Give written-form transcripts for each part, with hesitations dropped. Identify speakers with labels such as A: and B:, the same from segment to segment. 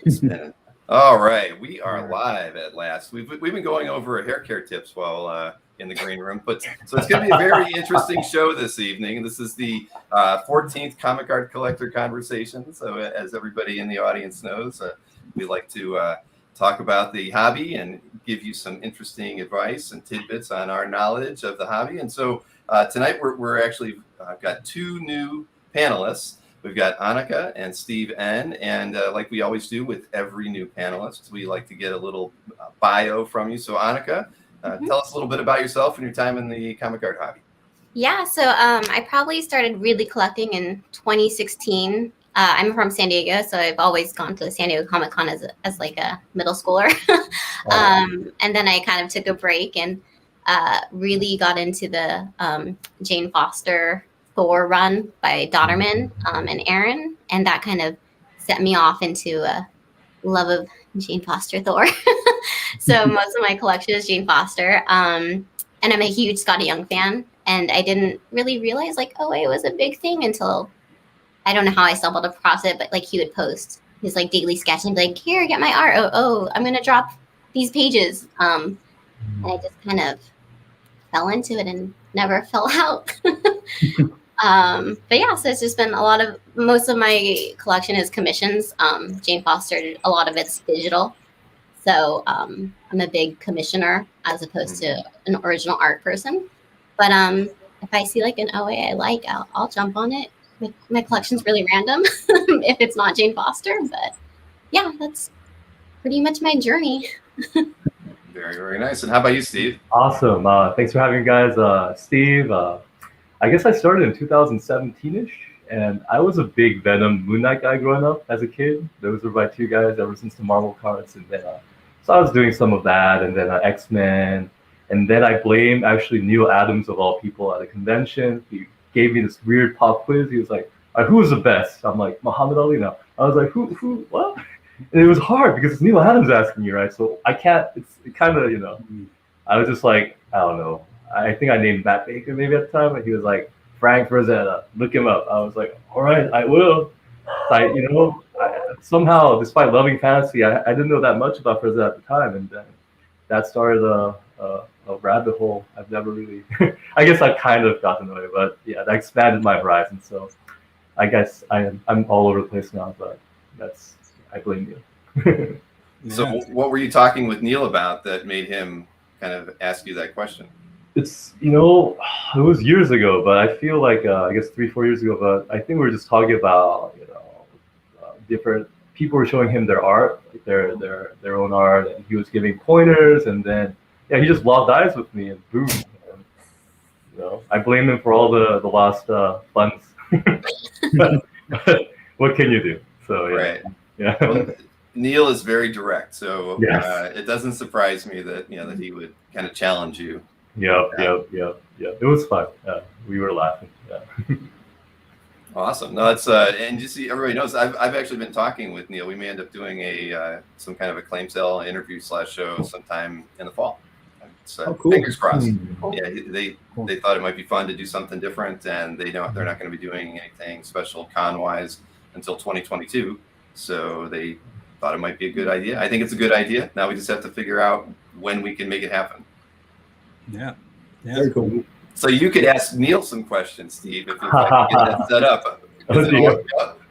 A: Spinning. All right, we are live at last. We've been going over hair care tips while in the green room, but so it's going to be a very interesting show this evening. This is the 14th Comic Art Collector Conversation. So as everybody in the audience knows, we like to talk about the hobby and give you some interesting advice and tidbits on our knowledge of the hobby. And so tonight we're actually got two new panelists. We've got Anika and Steve N. And like we always do with every new panelist, we like to get a little bio from you. So Anika, tell us a little bit about yourself and your time in the comic art hobby.
B: Yeah, so I probably started really collecting in 2016. I'm from San Diego, so I've always gone to the San Diego Comic Con as like a middle schooler. And then I kind of took a break and really got into the Jane Foster Thor run by Dodderman and Aaron, and that kind of set me off into a love of Jane Foster Thor. So most of my collection is Jane Foster, and I'm a huge Scotty Young fan, and I didn't really realize like OA was a big thing until I don't know how I stumbled across it, but like he would post his like daily sketch and be like, here, get my art. Oh, I'm gonna drop these pages. And I just kind of fell into it and never fell out. But yeah, so it's just been most of my collection is commissions. Jane Foster, a lot of it's digital. So I'm a big commissioner as opposed to an original art person. But if I see like an OA I like, I'll jump on it. My collection's really random if it's not Jane Foster. But yeah, that's pretty much my journey.
A: Very, very nice. And how about you, Steve?
C: Awesome. Thanks for having me, guys. Steve, I guess I started in 2017-ish, and I was a big Venom Moon Knight guy growing up as a kid. Those were my two guys ever since the Marvel cards. And then, so I was doing some of that, and then X-Men. And then I blamed actually Neil Adams, of all people, at a convention. He gave me this weird pop quiz. He was like, who was the best? I'm like, Muhammad Ali now. I was like, who, what? And it was hard because it's Neil Adams asking you, right? So I can't, it kind of, I was just like, I don't know. I think I named Matt Baker maybe at the time, and he was like, Frank Frazetta, look him up. I was like, all right, I will. Somehow, despite loving fantasy, I didn't know that much about Frazetta at the time, and then that started a rabbit hole. I've never really, I guess I kind of got to know it, but yeah, that expanded my horizon. So I guess I'm all over the place now, but I blame you.
A: So what were you talking with Neil about that made him kind of ask you that question?
C: It's, it was years ago, but I feel like, I guess 3-4 years ago, but I think we were just talking about, different people were showing him their art, like their own art, and he was giving pointers, and then, he just locked eyes with me, and boom. And, I blame him for all the lost funds. But what can you do? So, yeah.
A: Right.
C: Yeah.
A: Well, Neil is very direct, so
C: yes.
A: It doesn't surprise me that that he would kind of challenge you.
C: Yep. It was fun. We were laughing. Yeah.
A: Awesome. No, that's and you see, everybody knows I've actually been talking with Neil. We may end up doing some kind of a claim sale interview / show sometime in the fall. So
D: cool.
A: Fingers crossed. Yeah, they thought it might be fun to do something different, and they know they're not going to be doing anything special con wise until 2022. So they thought it might be a good idea. I think it's a good idea. Now we just have to figure out when we can make it happen.
D: Yeah. Very cool.
A: So you could ask Neil some questions, Steve, if you'd like to get that set up.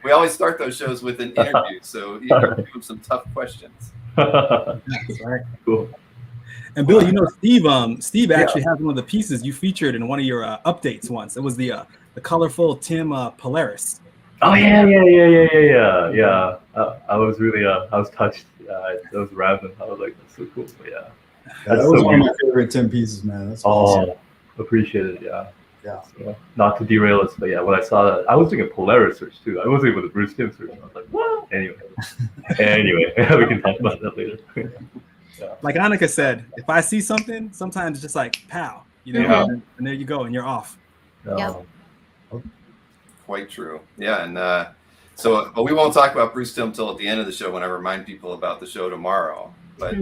A: We always start those shows with an interview, so you can give them some tough questions.
D: Right.
C: Cool.
D: And Bill, Steve actually has one of the pieces you featured in one of your updates once. It was the colorful Timm Polaris.
C: Oh yeah. I was touched. That was random. I was like, that's so cool. But yeah.
D: That was one of my favorite Timm pieces, man. That's awesome.
C: Appreciate it. Yeah.
D: So,
C: not to derail us, but yeah, when I saw that, I was doing a Polaris search too. I wasn't able to Bruce Timm search. I was like, what? Anyway, we can talk about that later. Yeah.
D: Like Annika said, if I see something, sometimes it's just like pow, and there you go, and you're off.
A: Quite true. Yeah, and but we won't talk about Bruce Timm till at the end of the show when I remind people about the show tomorrow. But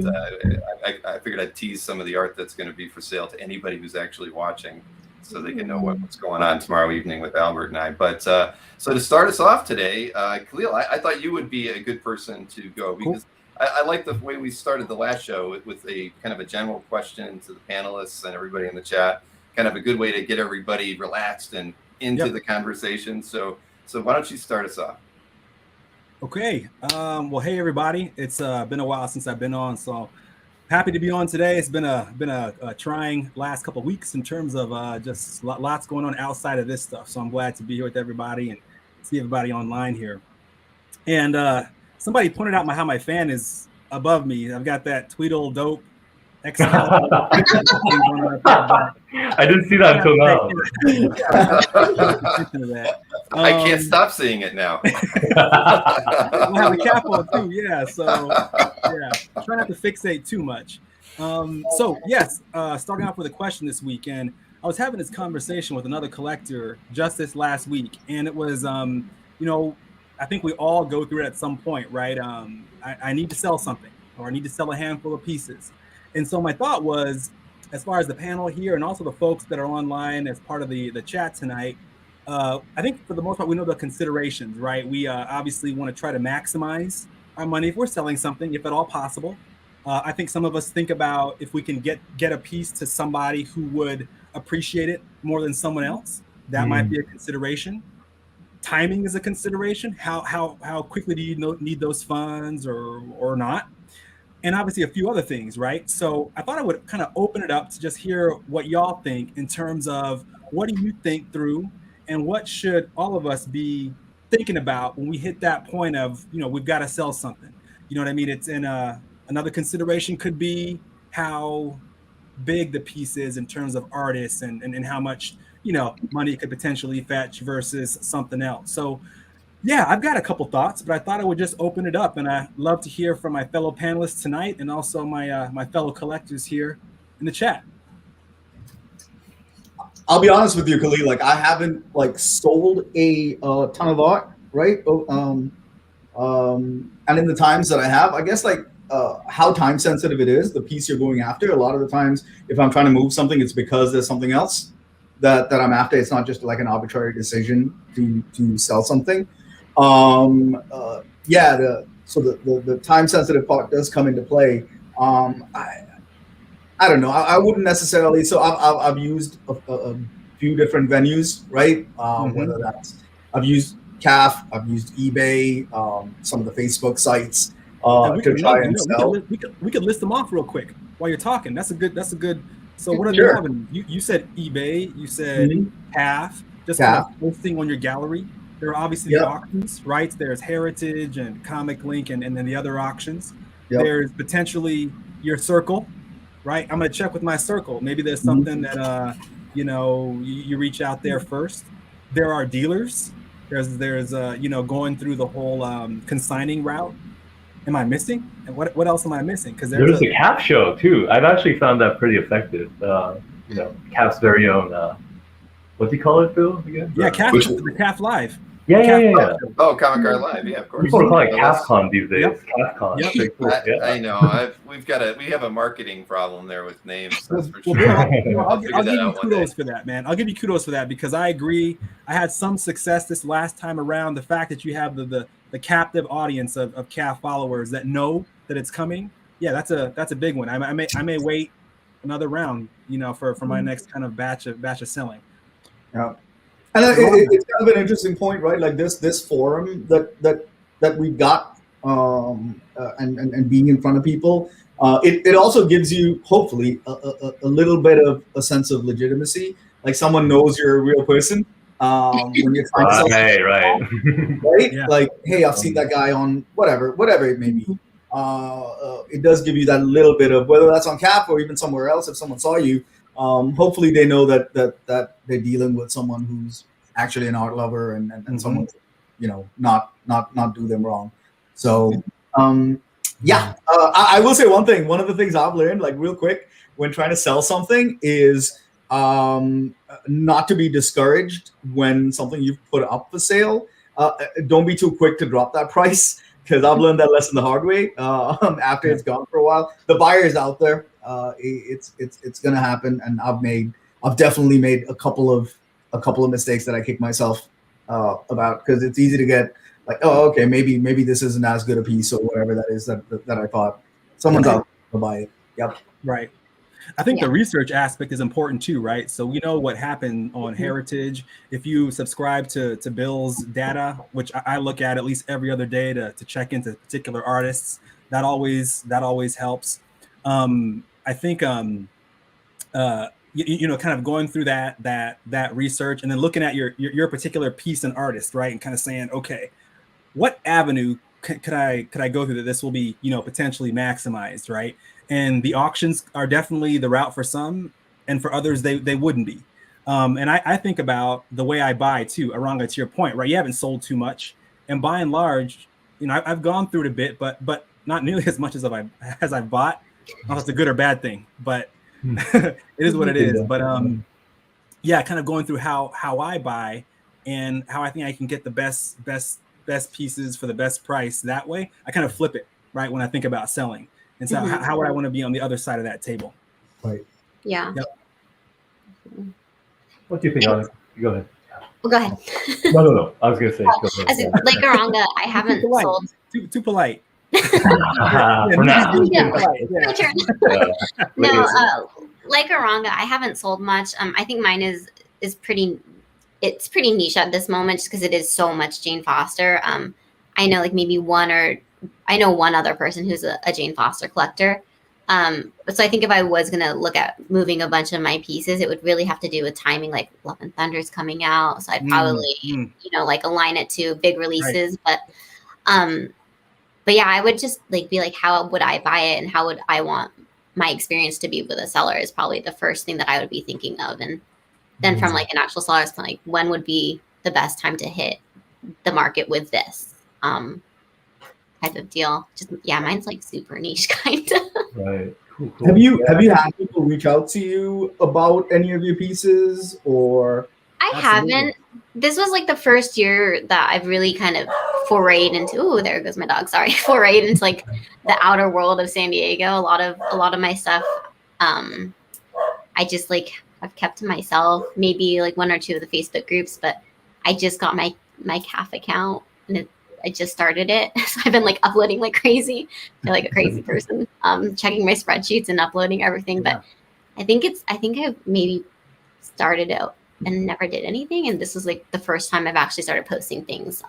A: I figured I'd tease some of the art that's going to be for sale to anybody who's actually watching. so they can know what's going on tomorrow evening with Albert and I. But so to start us off today, Kahlil, I thought you would be a good person to go because I like the way we started the last show with a kind of a general question to the panelists and everybody in the chat, kind of a good way to get everybody relaxed and into the conversation. So why don't you start us off?
D: Okay. Well, hey everybody. It's been a while since I've been on, so happy to be on today. It's been a trying last couple of weeks in terms of just lots going on outside of this stuff. So I'm glad to be here with everybody and see everybody online here. And somebody pointed out how my fan is above me. I've got that Tweedledope Excalibur.
C: I didn't see that until now.
A: I can't stop seeing it now.
D: I have a cap on too, yeah. So yeah, try not to fixate too much. So yes, starting off with a question this week, and I was having this conversation with another collector just this last week, and it was, I think we all go through it at some point, right? I need to sell something, or I need to sell a handful of pieces. And so my thought was, as far as the panel here and also the folks that are online as part of the chat tonight, I think for the most part, we know the considerations, right? We obviously want to try to maximize our money if we're selling something, if at all possible. I think some of us think about if we can get a piece to somebody who would appreciate it more than someone else. That might be a consideration. Timing is a consideration. How quickly do you need those funds or not? And obviously a few other things, right? So I thought I would kind of open it up to just hear what y'all think in terms of what do you think through and what should all of us be thinking about when we hit that point of, we've got to sell something. You know what I mean? It's in another consideration could be how big the piece is in terms of artists and how much, money it could potentially fetch versus something else. So yeah, I've got a couple thoughts, but I thought I would just open it up, and I love to hear from my fellow panelists tonight and also my fellow collectors here in the chat.
E: I'll be honest with you, Kahlil. Like, I haven't sold a ton of art, right? And in the times that I have, I guess how time sensitive it is, the piece you're going after. A lot of the times, if I'm trying to move something, it's because there's something else that I'm after. It's not just like an arbitrary decision to sell something. The time sensitive part does come into play. I don't know. I wouldn't necessarily. So I've used a few different venues, right? Whether that's I've used Capt, I've used eBay, some of the Facebook sites to try and sell.
D: We could list them off real quick while you're talking. That's a good. So what are they having? You said eBay. You said Capt. Just kind of posting on your gallery. There are obviously the auctions, right? There's Heritage and Comic Link and then the other auctions. There's potentially your circle, right? I'm going to check with my circle. Maybe there's something that, you reach out there first. There are dealers. There's going through the whole consigning route. Am I missing? And what else am I missing? Because
C: there's a Capt show too. I've actually found that pretty effective. Capt's very own. What do you call it, Bill? Again?
D: Yeah, Capt, the Capt Live.
C: Yeah.
A: Oh, Comic Art Live. Yeah, of course.
C: People call it CapCon these days. CapCon.
A: Yep. I know. We have a marketing problem there with names. That's for sure.
D: I'll give you kudos for that, man. I'll give you kudos for that because I agree. I had some success this last time around. The fact that you have the captive audience of Capt followers that know that it's coming. Yeah, that's a big one. I may wait another round, for my next kind of batch of selling.
E: Yeah. And it's kind of an interesting point, right? Like this forum that we've got, and being in front of people, it also gives you hopefully a little bit of a sense of legitimacy. Like someone knows you're a real person when you're trying to sell something, right? Yeah. Like, hey, I've seen that guy on whatever it may be. It does give you that little bit of, whether that's on Capt or even somewhere else. If someone saw you. Hopefully they know that they're dealing with someone who's actually an art lover and someone, not do them wrong. So, I will say one thing. One of the things I've learned, like real quick, when trying to sell something is not to be discouraged when something you've put up for sale. Don't be too quick to drop that price, because I've learned that lesson the hard way. After it's gone for a while, the buyer is out there. It's going to happen, and I've made I've definitely made a couple of mistakes that I kick myself about, because it's easy to get like, oh, okay, maybe this isn't as good a piece or whatever that is that I thought. Someone's out to buy it. Yep.
D: Right. I think
B: Yeah.
D: the research aspect is important too, right? So we know what happened on Heritage. If you subscribe to Bill's data, which I look at least every other day to check into particular artists, that always helps. I think you know, kind of going through that research and then looking at your particular piece and artist, right, and kind of saying, okay, what avenue could I go through that this will be, you know, potentially maximized, right? And the auctions are definitely the route for some, and for others they wouldn't be. And I think about the way I buy too, Eranga, to your point, right? You haven't sold too much, and by and large, you know, I've gone through it a bit, but not nearly as much as I've bought. I don't know if it's a good or bad thing, but it is what it is. But yeah, kind of going through how I buy and how I think I can get the best pieces for the best price that way. I kind of flip it, right, when I think about selling. And so how would I want to be on the other side of that table?
C: Right.
B: Yeah.
D: Yep.
C: What do you think, Anika? Go ahead.
B: Well, go ahead.
C: No. I was gonna say. Go ahead.
B: As in, like Eranga, I haven't
D: Too polite.
B: sold.
D: Too polite.
C: For now.
B: My turn. No, like Eranga, I haven't sold much. I think mine is pretty. It's pretty niche at this moment, just because it is so much Jane Foster. I know like maybe one other person who's a Jane Foster collector. So I think if I was gonna look at moving a bunch of my pieces, it would really have to do with timing. Like Love and Thunder's coming out, so I'd probably you know, like align it to big releases.
D: Right.
B: But yeah, I would just like be like, how would I buy it, and how would I want my experience to be with a seller is probably the first thing that I would be thinking of, and then from like an actual seller's point, like when would be the best time to hit the market with this type of deal. Just yeah, mine's like super niche kind of.
C: Right. Cool.
E: Have you had people reach out to you about any of your pieces, or?
B: I haven't. This was like the first year that I've really kind of forayed into. Oh, there goes my dog. Sorry, forayed into like the outer world of San Diego. A lot of my stuff, I just like I've kept to myself. Maybe like one or two of the Facebook groups, but I just got my Capt account, and I just started it, so I've been like uploading like crazy. I feel like a crazy person, checking my spreadsheets and uploading everything. But I think I maybe started out and never did anything, and this was like the first time I've actually started posting things.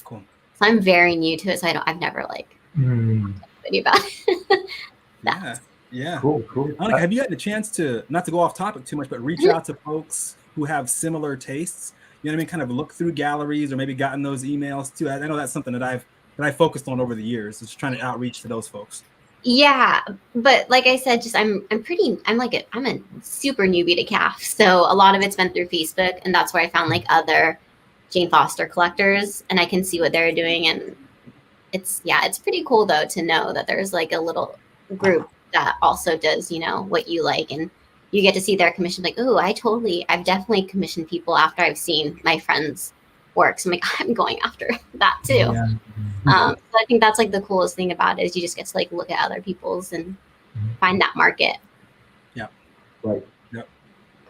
D: Cool.
B: So I'm very new to it, so I've never like talked to anybody about it.
D: Yeah.
C: Cool.
D: Anika, have you had the chance to, not to go off topic too much, but reach out to folks who have similar tastes? You know what I mean? Kind of look through galleries, or maybe gotten those emails too. I know that's something that I focused on over the years, is trying to outreach to those folks.
B: Yeah, but like I said, just I'm a super newbie to Capt, so a lot of it's been through Facebook, and that's where I found like other Jane Foster collectors, and I can see what they're doing, and it's pretty cool though to know that there's like a little group that also does, you know, what you like, and you get to see their commission. Like, oh, I've definitely commissioned people after I've seen my friends' work. So I'm like, I'm going after that too.
D: Yeah.
B: So I think that's like the coolest thing about it, is you just get to like look at other people's and find that market.
D: Yeah.
C: Right.
D: Yep.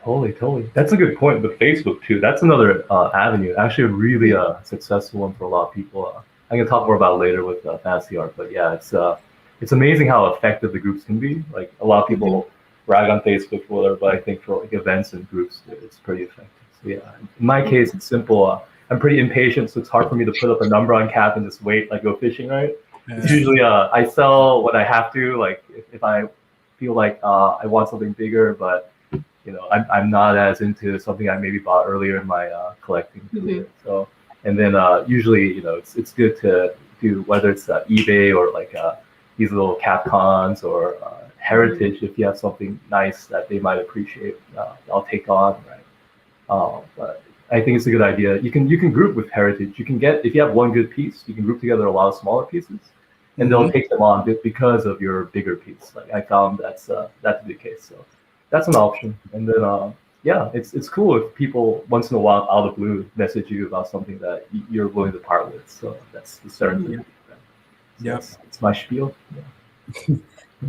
C: Totally. That's a good point with Facebook too. That's another avenue. Actually, a really successful one for a lot of people. I'm gonna talk more about it later with fantasy art, but yeah, it's amazing how effective the groups can be. Like a lot of people rag on Facebook or whatever, but I think for like events and groups, it's pretty effective. So yeah, in my case, it's simple. I'm pretty impatient, so it's hard for me to put up a number on Capt and just wait, like go fishing, right? It's usually I sell what I have to, like if I feel like I want something bigger, but you know, I'm not as into something I maybe bought earlier in my collecting career. So, and then usually, you know, it's good to do, whether it's eBay or like these little Capt cons or Heritage, if you have something nice that they might appreciate, I'll take on, right? But I think it's a good idea. You can group with Heritage. You can get, if you have one good piece, you can group together a lot of smaller pieces, and they'll take them on because of your bigger piece. Like I found that's the case. So that's an option. And then yeah, it's cool if people once in a while out of the blue message you about something that you're willing to part with. So that's the serendipity.
D: Yeah,
C: it's my spiel. Yeah.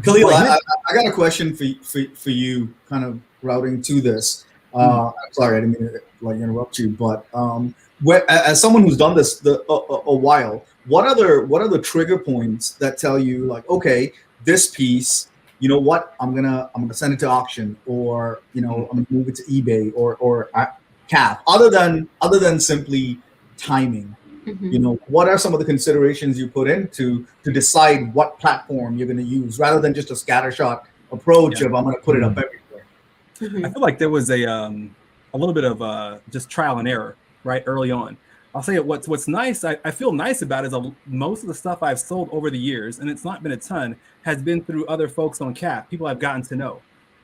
E: Kahlil, I got a question for you, kind of routing to this. I'm sorry, I didn't mean to interrupt you, but as someone who's done this a while, what are the trigger points that tell you like, okay, this piece, you know what, I'm gonna send it to auction, or I'm gonna move it to eBay or Capt, other than simply timing. What are some of the considerations you put in to decide what platform you're going to use, rather than just a scattershot approach of I'm going to put it up everywhere?
D: I feel like there was a little bit of just trial and error right early on. I'll say what's nice, I feel nice about is most of the stuff I've sold over the years, and it's not been a ton, has been through other folks on Capt, people I've gotten to know.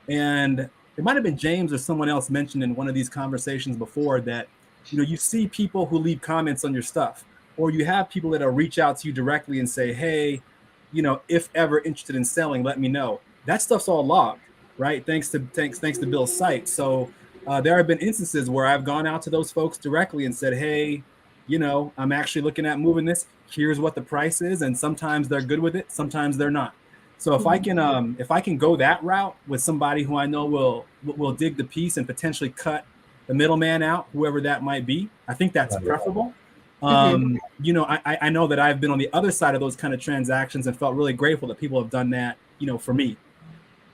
D: And it might have been James or someone else mentioned in one of these conversations before that, you see people who leave comments on your stuff, or you have people that'll reach out to you directly and say, hey, if ever interested in selling, let me know. That stuff's all logged, right? Thanks to Bill's site. So there have been instances where I've gone out to those folks directly and said, hey, I'm actually looking at moving this. Here's what the price is. And sometimes they're good with it. Sometimes they're not. So if I can go that route with somebody who I know will dig the piece and potentially cut the middleman out, whoever that might be, I think that's preferable. I know that I've been on the other side of those kind of transactions and felt really grateful that people have done that, for me.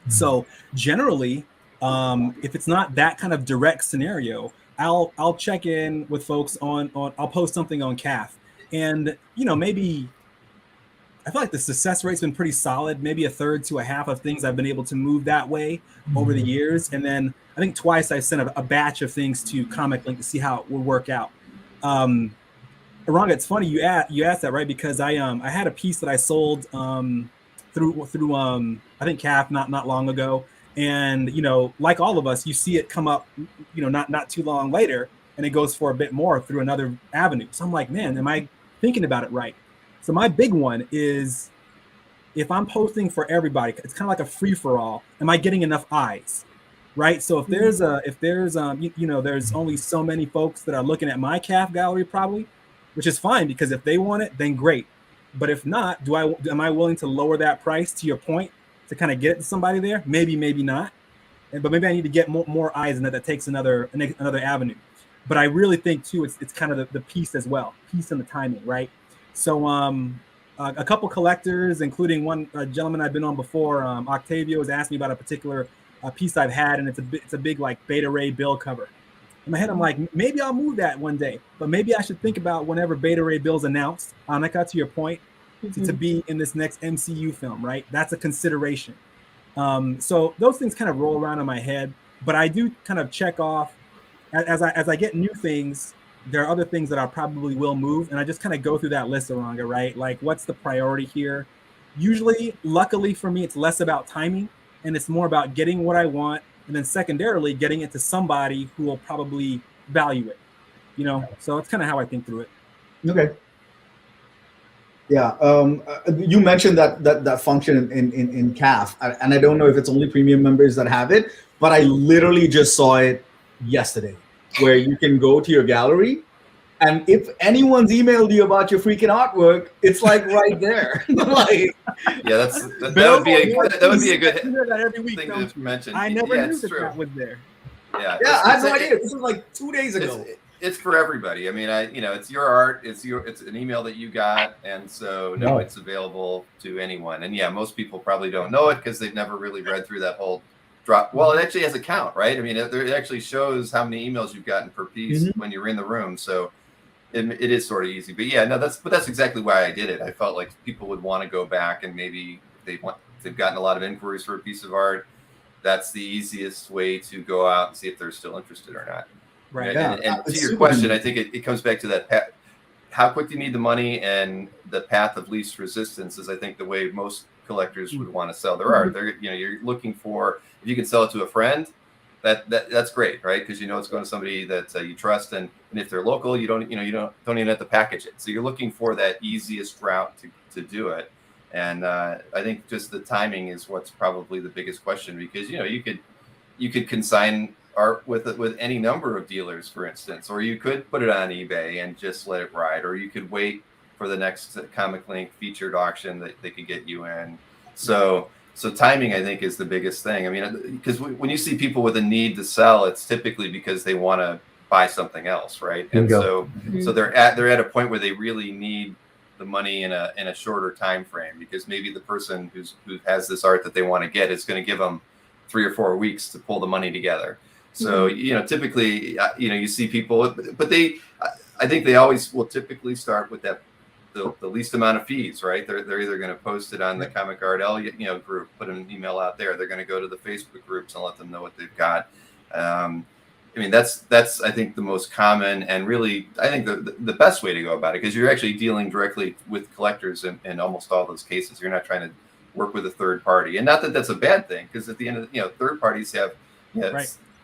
D: So generally, if it's not that kind of direct scenario, I'll check in with folks on I'll post something on Capt, and maybe I feel like the success rate's been pretty solid, maybe a third to a half of things I've been able to move that way over the years. And then I think twice I sent a batch of things to Comic Link to see how it would work out. Eranga, it's funny you asked that, right? Because I had a piece that I sold through I think Capt not long ago, and like all of us, you see it come up, not too long later, and it goes for a bit more through another avenue. So I'm like, man, am I thinking about it right? So my big one is, if I'm posting for everybody, it's kind of like a free for all. Am I getting enough eyes? Right. So if there's there's only so many folks that are looking at my Capt gallery, probably, which is fine, because if they want it, then great. But if not, am I willing to lower that price, to your point, to kind of get it to somebody there? Maybe not. But maybe I need to get more eyes, and that takes another avenue. But I really think too, it's kind of the piece as well, piece and the timing, right? So a couple collectors, including one gentleman I've been on before, Octavio, has asked me about a particular piece I've had, and it's a big like Beta Ray bill cover. In my head, I'm like, maybe I'll move that one day, but maybe I should think about whenever Beta Ray bill's announced, Annika, to your point, to be in this next MCU film, right? That's a consideration. So those things kind of roll around in my head, but I do kind of check off as I get new things. There are other things that I probably will move, and I just kind of go through that list, Eranga, right? Like, what's the priority here? Usually, luckily for me, it's less about timing, and it's more about getting what I want, and then secondarily, getting it to somebody who will probably value it. So that's kind of how I think through it.
E: Okay. Yeah. You mentioned that function in Capt, and I don't know if it's only premium members that have it, but I literally just saw it yesterday, where you can go to your gallery, and if anyone's emailed you about your freaking artwork, it's like right there. Like,
A: yeah, that would be a good thing to mention.
D: I never knew that was there.
A: Yeah,
E: I had no idea. This was like 2 days ago.
A: It's for everybody. I mean, it's your art. It's an email that you got, and so it's available to anyone. And yeah, most people probably don't know it because they've never really read through that whole drop. Well, it actually has a count, right? I mean, it actually shows how many emails you've gotten per piece when you're in the room. So it is sort of easy. But yeah, no, that's exactly why I did it. I felt like people would want to go back, and maybe they've gotten a lot of inquiries for a piece of art. That's the easiest way to go out and see if they're still interested or not.
D: Right.
A: And to your question, I think it comes back to that how quick do you need the money, and the path of least resistance is, I think, the way most collectors would want to sell their art. You're looking for, if you can sell it to a friend, that's great, right? Because it's going to somebody that you trust, and if they're local, you don't even have to package it. So you're looking for that easiest route to do it. And I think just the timing is what's probably the biggest question, because you could consign art with any number of dealers, for instance, or you could put it on eBay and just let it ride, or you could wait for the next Comic Link featured auction that they could get you in. So So timing, I think, is the biggest thing. I mean, because when you see people with a need to sell, it's typically because they want to buy something else, right? And so they're at a point where they really need the money in a shorter time frame, because maybe the person who has this art that they want to get is going to give them 3 or 4 weeks to pull the money together. So typically, you see people, but I think they always will typically start with the least amount of fees, right? They're either going to post it on the Comic Art L group, put an email out there. They're going to go to the Facebook groups and let them know what they've got. I mean, that's I think the most common, and really I think the best way to go about it, because you're actually dealing directly with collectors in almost all those cases. You're not trying to work with a third party, and not that that's a bad thing, because at the end of third parties have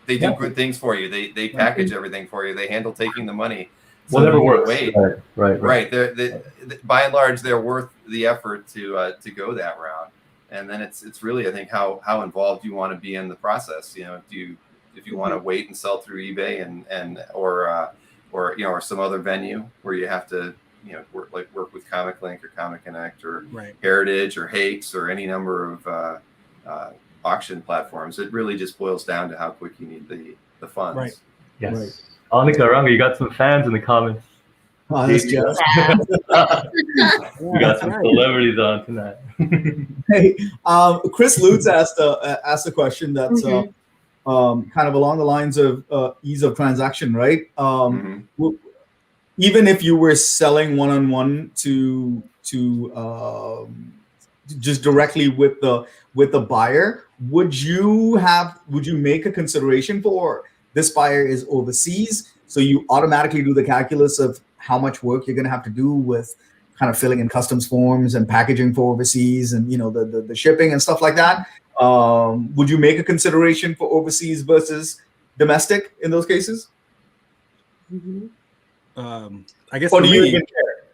A: they do good things for you. They package everything for you. They handle taking the money. So
C: whatever works.
A: Right. They're by and large, they're worth the effort to go that route. And then it's really, I think, how involved you want to be in the process. If you want to wait and sell through eBay or some other venue where you have to work with Comic Link or Comic Connect or Heritage or Hakes or any number of auction platforms. It really just boils down to how quick you need the funds.
D: Right.
C: Yes. Right. Anika, Eranga, you got some fans in the comments.
E: Oh, that's just.
C: We got some celebrities on tonight.
E: Hey, Chris Lutz asked a question that's kind of along the lines of ease of transaction, right? Even if you were selling one-on-one to just directly with the buyer, would you make a consideration for this buyer is overseas, so you automatically do the calculus of how much work you're going to have to do with kind of filling in customs forms and packaging for overseas, and the shipping and stuff like that? Would you make a consideration for overseas versus domestic in those cases?
D: I guess
E: or do you even care?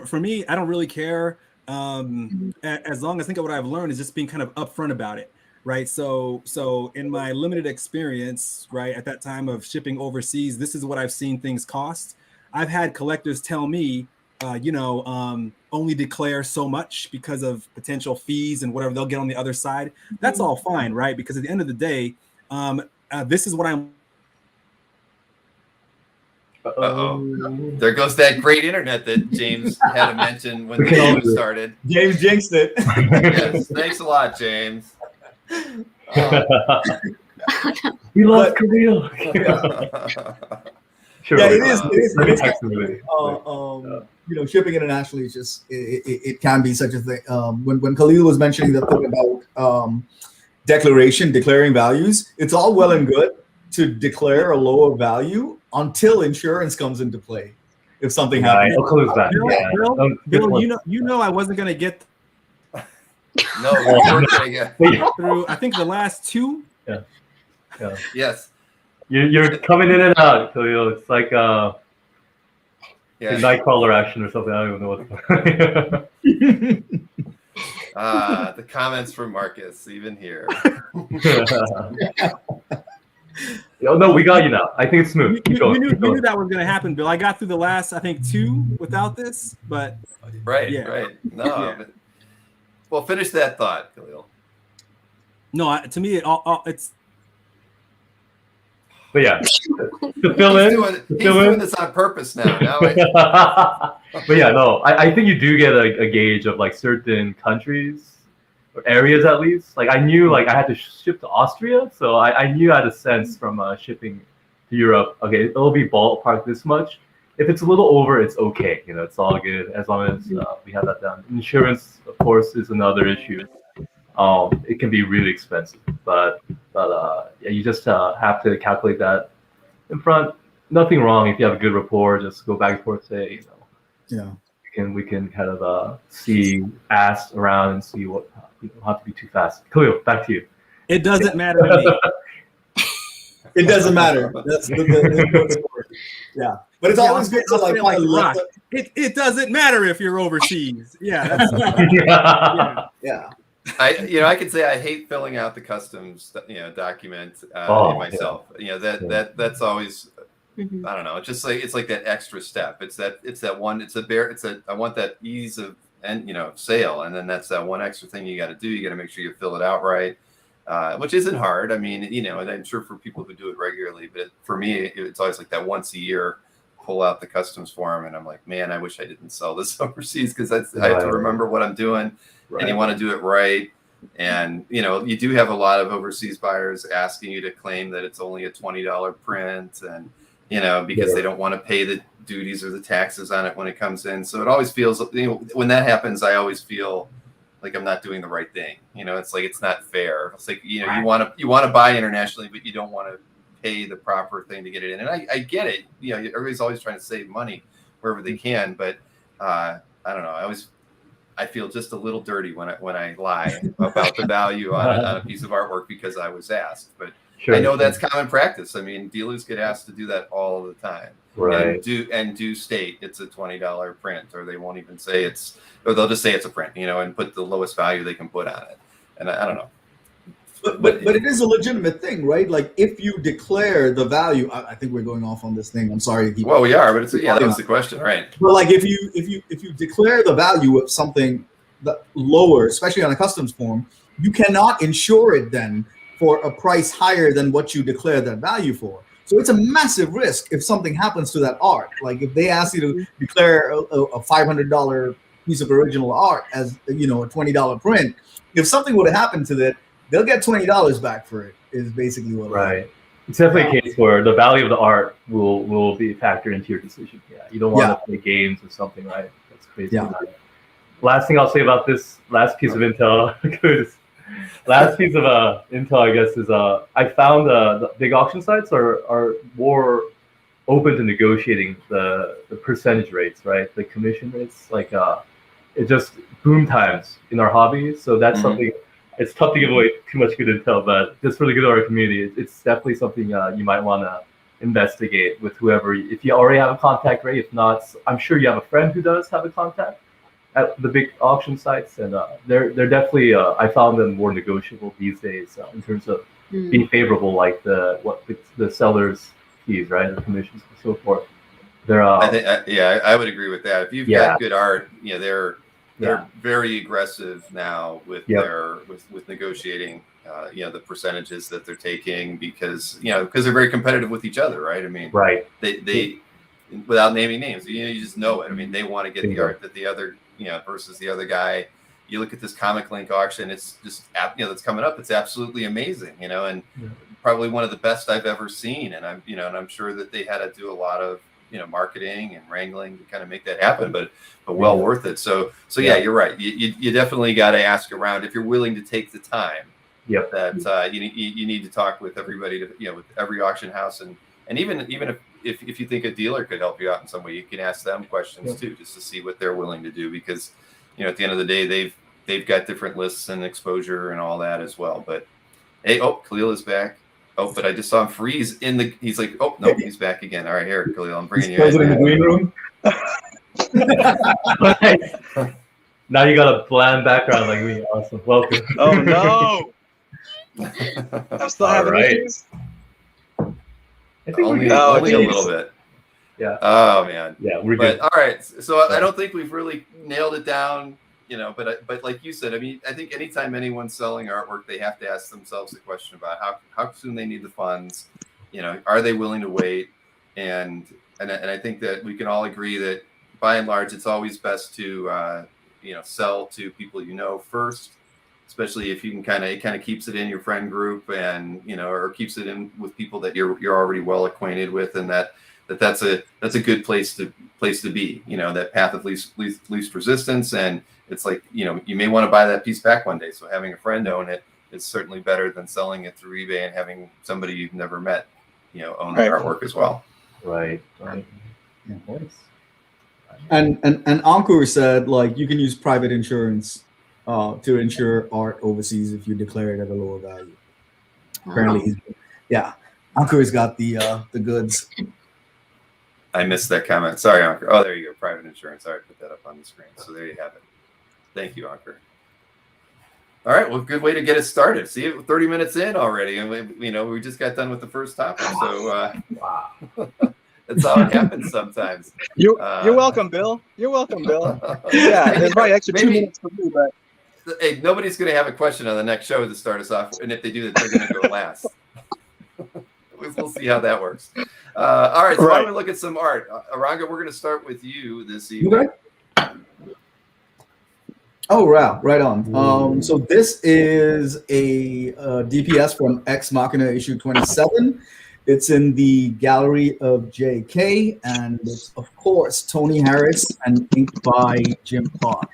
D: For me, I don't really care. As long as I think of what I've learned is just being kind of upfront about it. Right. So in my limited experience, right, at that time of shipping overseas, this is what I've seen things cost. I've had collectors tell me, only declare so much because of potential fees and whatever they'll get on the other side. That's all fine, right? Because at the end of the day, this is what I'm.
A: There goes that great internet that James had to mention when the game started.
E: James jinxed it.
A: Yes, thanks a lot, James.
C: We love Kahlil. Sure.
E: Yeah, it is. Shipping internationally is just it can be such a thing. When Kahlil was mentioning the thing about declaring values, it's all well and good to declare a lower value until insurance comes into play. If something happens,
C: I'll close that.
D: Bill, I wasn't gonna get.
A: No,
D: through I think the last two.
C: Yeah.
A: Yes.
C: You're coming in and out, Kahlil. It's like a nightcrawler action or something. I don't even know what.
A: The comments from Marcus, even here.
C: No, we got you now. I think it's smooth.
D: You knew that was going to happen, Bill. I got through the last, I think, 2 without this, but
A: right. No, but, well, finish that thought, Kahlil.
D: No, to me, it's.
C: But yeah, to fill in,
A: he's doing this on purpose now.
C: But yeah, no, I think you do get a gauge of like certain countries or areas at least. Like I knew I had to ship to Austria, so I knew I had a sense from shipping to Europe. Okay, it'll be ballpark this much. If it's a little over, it's okay. It's all good as long as we have that done. Insurance, of course, is another issue. It can be really expensive, but you just have to calculate that in front. Nothing wrong if you have a good rapport. Just go back and forth, say, we can kind of ask around and see what not to be too fast. Kahlil, back to you.
D: It doesn't matter to me.
E: It doesn't matter. That's the story. Yeah, but it's always good to
D: It doesn't matter if you're overseas. Yeah.
E: Yeah.
A: I can say I hate filling out the customs document myself. Yeah. That's always I don't know. It's just it's like that extra step. I want that ease of and sale, and then that's that one extra thing you got to do. You got to make sure you fill it out right, which isn't hard. I mean, and I'm sure for people who do it regularly, but for me, it's always like that once a year, pull out the customs form, and I'm like, man, I wish I didn't sell this overseas, because I have to remember what I'm doing, and you want to do it right. And you do have a lot of overseas buyers asking you to claim that it's only a $20 print, and because they don't want to pay the duties or the taxes on it when it comes in. So it always feels, when that happens, I always feel like I'm not doing the right thing. It's like, it's not fair. It's like, you want to buy internationally, but you don't want to pay the proper thing to get it in. And I get it. Everybody's always trying to save money wherever they can, but I don't know. I feel just a little dirty when I lie about the value on a piece of artwork because I was asked. But I know that's common practice. I mean, dealers get asked to do that all the time.
C: Right.
A: And do state it's a $20 print, or they won't even say or they'll just say it's a print, and put the lowest value they can put on it. And I don't know.
E: But it is a legitimate thing, right? Like, if you declare the value, I think we're going off on this thing. I'm sorry to keep.
A: Well, we are, but that was the question, right?
E: But like, if you declare the value of something that lower, especially on a customs form, you cannot insure it then for a price higher than what you declare that value for. So it's a massive risk if something happens to that art. Like, if they ask you to declare a $500 piece of original art as a $20 print, if something would have happened to that, they'll get $20 back for it. Is basically what.
C: Right. It's definitely a case where the value of the art will be factored into your decision. Yeah. You don't want to play games or something, right? That's crazy. Yeah. Last thing I'll say about this last piece of intel, I guess, is I found the big auction sites are more open to negotiating the percentage rates, right? The commission rates, like it just boom times in our hobby. So that's something. It's tough to give away too much good intel, but just for the good of our community, it's definitely something you might want to investigate with whoever. If you already have a contact rate, if not, I'm sure you have a friend who does have a contact at the big auction sites, and they're definitely. I found them more negotiable these days in terms of being favorable, like the seller's fees, right, the commissions and so forth. They're.
A: I would agree with that. If you've got good art, they're very aggressive now with with negotiating, the percentages that they're taking, because they're very competitive with each other, right? I mean, they without naming names, you just know it. I mean, they want to get the art that the other, versus the other guy. You look at this Comic Link auction; it's just that's coming up. It's absolutely amazing, and probably one of the best I've ever seen. And I'm sure that they had to do a lot of marketing and wrangling to kind of make that happen, but well worth it. So you're right. You definitely got to ask around if you're willing to take the time. That you need to talk with everybody, with every auction house, and even if you think a dealer could help you out in some way, you can ask them questions too, just to see what they're willing to do, because at the end of the day, they've got different lists and exposure and all that as well. But hey, Kahlil is back. Oh, but I just saw him freeze he's like, oh, no, he's back again. All right, here, Kahlil, I'm bringing you in.
E: In the green room.
C: Now you got a bland background like me. Awesome. Welcome.
F: Oh, no. I'm still having issues.
C: I think
A: only a little bit.
C: Yeah.
A: Oh, man.
C: Yeah, we're good.
A: All right. So I don't think we've really nailed it down. But like you said, I mean, I think anytime anyone's selling artwork, they have to ask themselves the question about how soon they need the funds. Are they willing to wait? And I think that we can all agree that by and large, it's always best to sell to people first, especially if you can it kind of keeps it in your friend group, and or keeps it in with people that you're already well acquainted with, and that's a good place to be. That path of least resistance. And it's like, you may want to buy that piece back one day. So having a friend own it is certainly better than selling it through eBay and having somebody you've never met, own the artwork as well.
C: Right.
E: Yeah. And Ankur said, like, you can use private insurance to insure art overseas if you declare it at a lower value. Apparently, Ankur's got the goods.
A: I missed that comment. Sorry, Ankur. Oh, there you go. Private insurance. All right, put that up on the screen. So there you have it. Thank you, Ankur. All right. Well, good way to get it started. See, 30 minutes in already, and we just got done with the first topic. So,
C: wow.
A: That's how it happens sometimes.
F: You're welcome, Bill. You're welcome, Bill. Yeah, there's probably extra 2 minutes for me, but
A: hey, nobody's going to have a question on the next show to start us off, and if they do that, they're going to go last. We'll see how that works. All right, so why don't we look at some art? Eranga, we're going to start with you this evening.
E: Okay. Oh, wow, right on. So this is a DPS from Ex Machina issue 27. It's in the gallery of JK, and it's, of course, Tony Harris and inked by Jim Clark.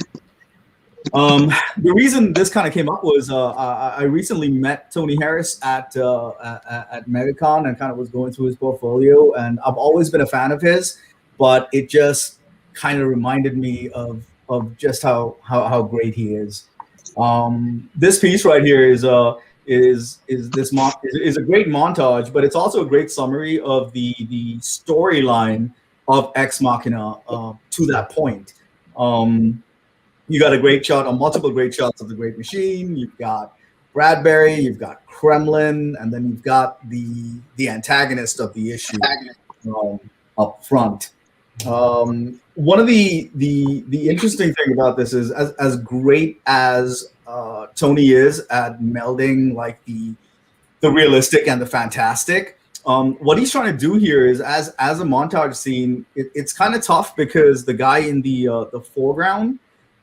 E: The reason this kind of came up was I recently met Tony Harris at MegaCon and kind of was going through his portfolio, and I've always been a fan of his, but it just kind of reminded me of just how great he is. This piece right here is a great montage, but it's also a great summary of the storyline of Ex Machina to that point. You got a great shot, multiple great shots of the Great Machine. You've got Bradbury, you've got Kremlin, and then you've got the antagonist of the issue up front. One of the interesting thing about this is as great as Tony is at melding like the realistic and the fantastic, what he's trying to do here is as a montage scene, it's kind of tough because the guy in the foreground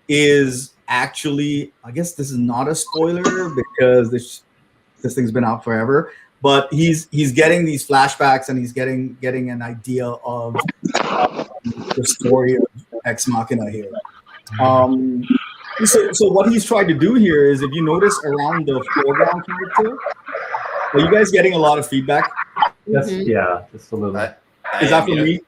E: is actually, I guess this is not a spoiler because this thing's been out forever, but he's getting these flashbacks and he's getting an idea of the story of Ex Machina here. So what he's tried to do here is, if you notice around the foreground character, are you guys getting a lot of feedback?
C: Yes, yeah, just a little.
E: Is that for me?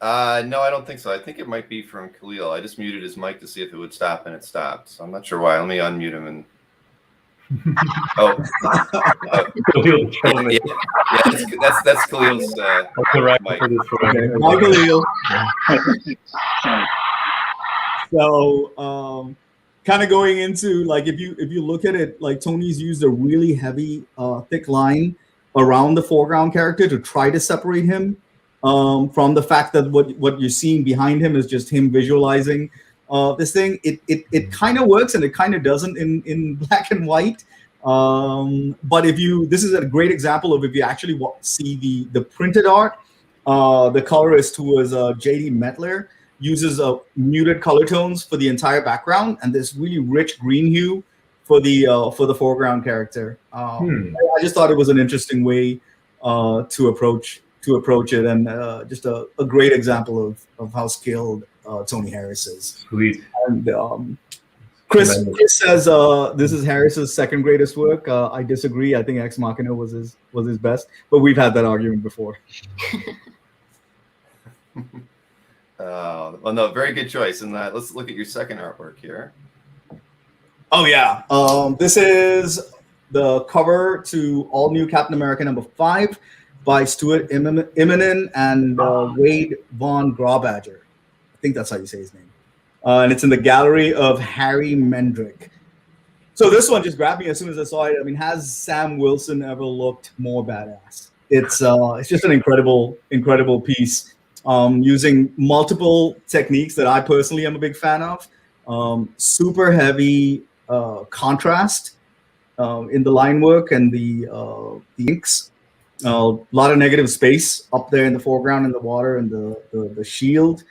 A: No, I don't think so. I think it might be from Kahlil. I just muted his mic to see if it would stop, and it stopped. So I'm not sure why. Let me unmute him and. Oh, yeah, that's Khalil's mic.
E: Hi, Kahlil. So, kind of going into like if you look at it, like Tony's used a really heavy, thick line around the foreground character to try to separate him from the fact that what you're seeing behind him is just him visualizing this thing. It kind of works and it kind of doesn't in black and white. But this is a great example of if you actually see the printed art, the colorist, who was J.D. Metler, uses muted color tones for the entire background and this really rich green hue for the foreground character. I just thought it was an interesting way to approach it, and just a great example of how skilled Tony Harris is.
C: Sweet.
E: And Chris says this is Harris's second greatest work. I disagree. I think Ex Machina was his best, but we've had that argument before.
A: Well, no, very good choice. And let's look at your second artwork here.
E: Oh yeah, this is the cover to All New Captain America #5 by Stuart Immonen and Wade Von Graubadger. I think that's how you say his name. And it's in the gallery of Harry Mendrick. So this one just grabbed me as soon as I saw it. I mean, has Sam Wilson ever looked more badass? It's just an incredible piece, using multiple techniques that I personally am a big fan of. Super heavy contrast in the line work and the inks. A lot of negative space up there in the foreground and the water and the shield.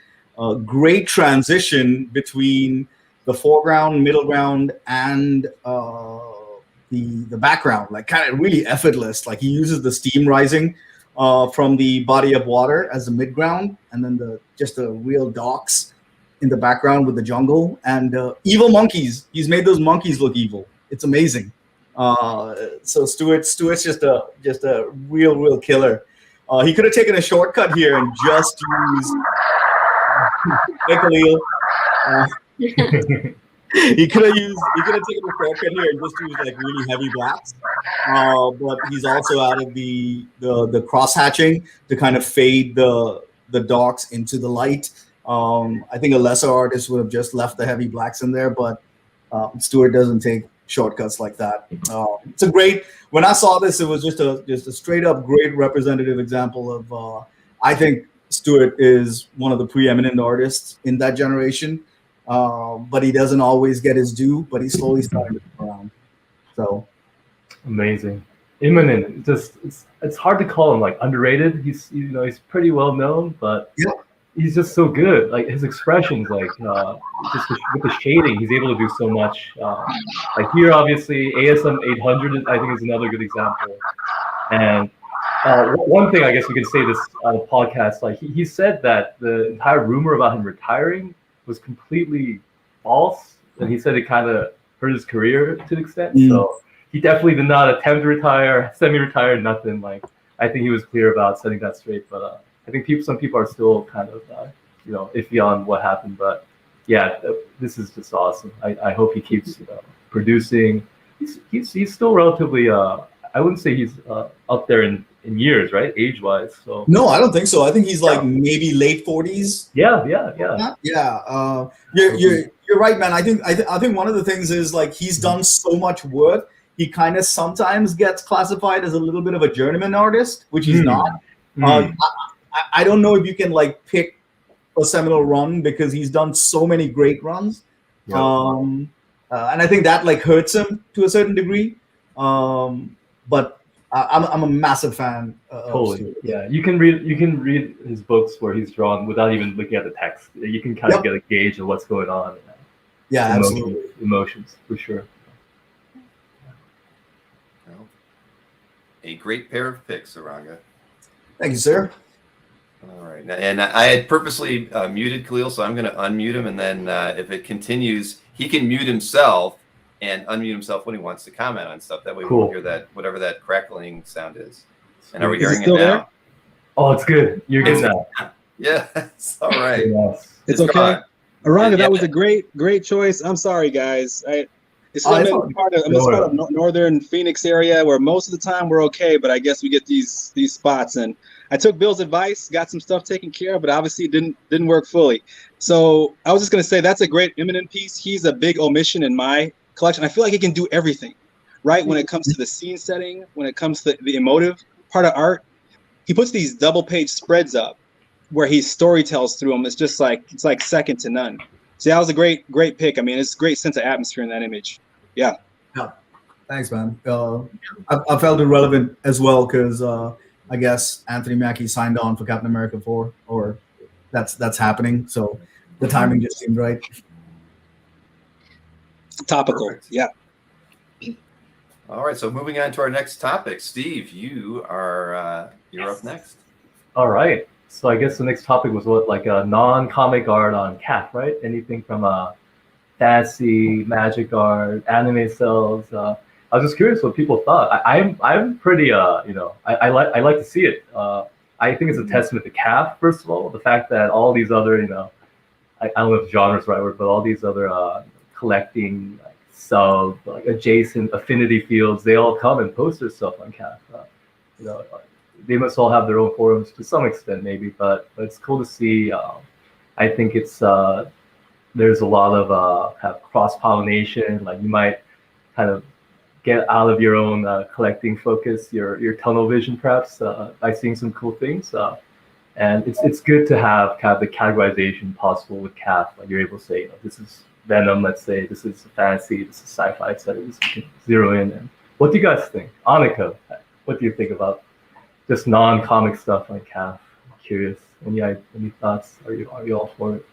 E: Great transition between the foreground, middle ground, and the background. Like kind of really effortless. Like he uses the steam rising from the body of water as the midground, and then just the real docks in the background with the jungle and evil monkeys. He's made those monkeys look evil. It's amazing. So Stuart's just a real killer. He could have taken a shortcut here and just used Kahlil. He could have taken a shortcut here and just used like really heavy blacks. But he's also added the cross hatching to kind of fade the darks into the light. I think a lesser artist would have just left the heavy blacks in there, but Stuart doesn't take shortcuts like that. It's a great. When I saw this, it was just a straight up great representative example of. I think Stuart is one of the preeminent artists in that generation, but he doesn't always get his due. But he's slowly starting to come around. So
C: amazing, imminent. Just it's hard to call him like underrated. He's he's pretty well known, but
E: yeah.
C: He's just so good. Like his expressions, like just with the shading, he's able to do so much. Like here, obviously, ASM 800, I think, is another good example. And one thing I guess we can say this on the podcast, like he said that the entire rumor about him retiring was completely false, and he said it kind of hurt his career to an extent. So he definitely did not attempt to retire, semi-retire, nothing. Like I think he was clear about setting that straight, but. I think some people are still kind of, iffy on what happened, but yeah, this is just awesome. I hope he keeps producing. He's still relatively, I wouldn't say he's up there in years, right? Age-wise. So
E: no, I don't think so. I think he's like maybe late 40s.
C: Yeah.
E: You're right, man. I think one of the things is like he's done so much work. He kind of sometimes gets classified as a little bit of a journeyman artist, which he's not. I don't know if you can like pick a seminal run because he's done so many great runs, and I think that like hurts him to a certain degree. But I'm a massive fan.
C: Totally, yeah. You can read his books where he's drawn without even looking at the text. You can kind of get a gauge of what's going on.
E: Yeah, absolutely.
C: Emotions for sure.
A: Well, a great pair of picks, Eranga.
E: Thank you, sir.
A: All right, and I had purposely muted Kahlil, so I'm going to unmute him, and then if it continues, he can mute himself and unmute himself when he wants to comment on stuff. That way we won't hear that, whatever that crackling sound is. And are we hearing it now?
D: There?
C: Oh, it's good. You're good now.
A: Yeah, it's all right.
C: Yes.
F: It's okay. Aranga, that was a great choice. I'm sorry, guys. It's part of northern Phoenix area where most of the time we're okay, but I guess we get these spots. And I took Bill's advice, got some stuff taken care of, but obviously it didn't work fully. So I was just gonna say that's a great imminent piece. He's a big omission in my collection. I feel like he can do everything, right? When it comes to the scene setting, when it comes to the emotive part of art, he puts these double page spreads up where he storytells through them. It's like second to none. So that was a great pick. I mean, it's a great sense of atmosphere in that image. Yeah.
E: Thanks, man. I felt it relevant as well because I guess Anthony Mackie signed on for Captain America 4, or that's happening. So the timing just seemed right.
F: Topical.
A: Perfect.
F: Yeah.
A: All right. So moving on to our next topic, Steve, you're up next.
C: All right. So I guess the next topic was like a non-comic art on Capt, right? Anything from fantasy, magic art, anime cels. I was just curious what people thought. I'm pretty I like to see it. I think it's a testament to Capt, first of all, the fact that all these other I don't know if genre is the right word, but all these other collecting adjacent affinity fields, they all come and post their stuff on Capt. They must all have their own forums to some extent, maybe, but it's cool to see. I think it's there's a lot of kind of cross-pollination. Like you might kind of get out of your own collecting focus, your tunnel vision, perhaps, by seeing some cool things. And it's good to have kind of the categorization possible with Capt. Like you're able to say, this is Venom, let's say, this is fantasy, this is sci-fi, etc. You can zero in. And what do you guys think? Anika, what do you think about just non-comic stuff like Capt? I'm curious. Any thoughts? Are you all for it?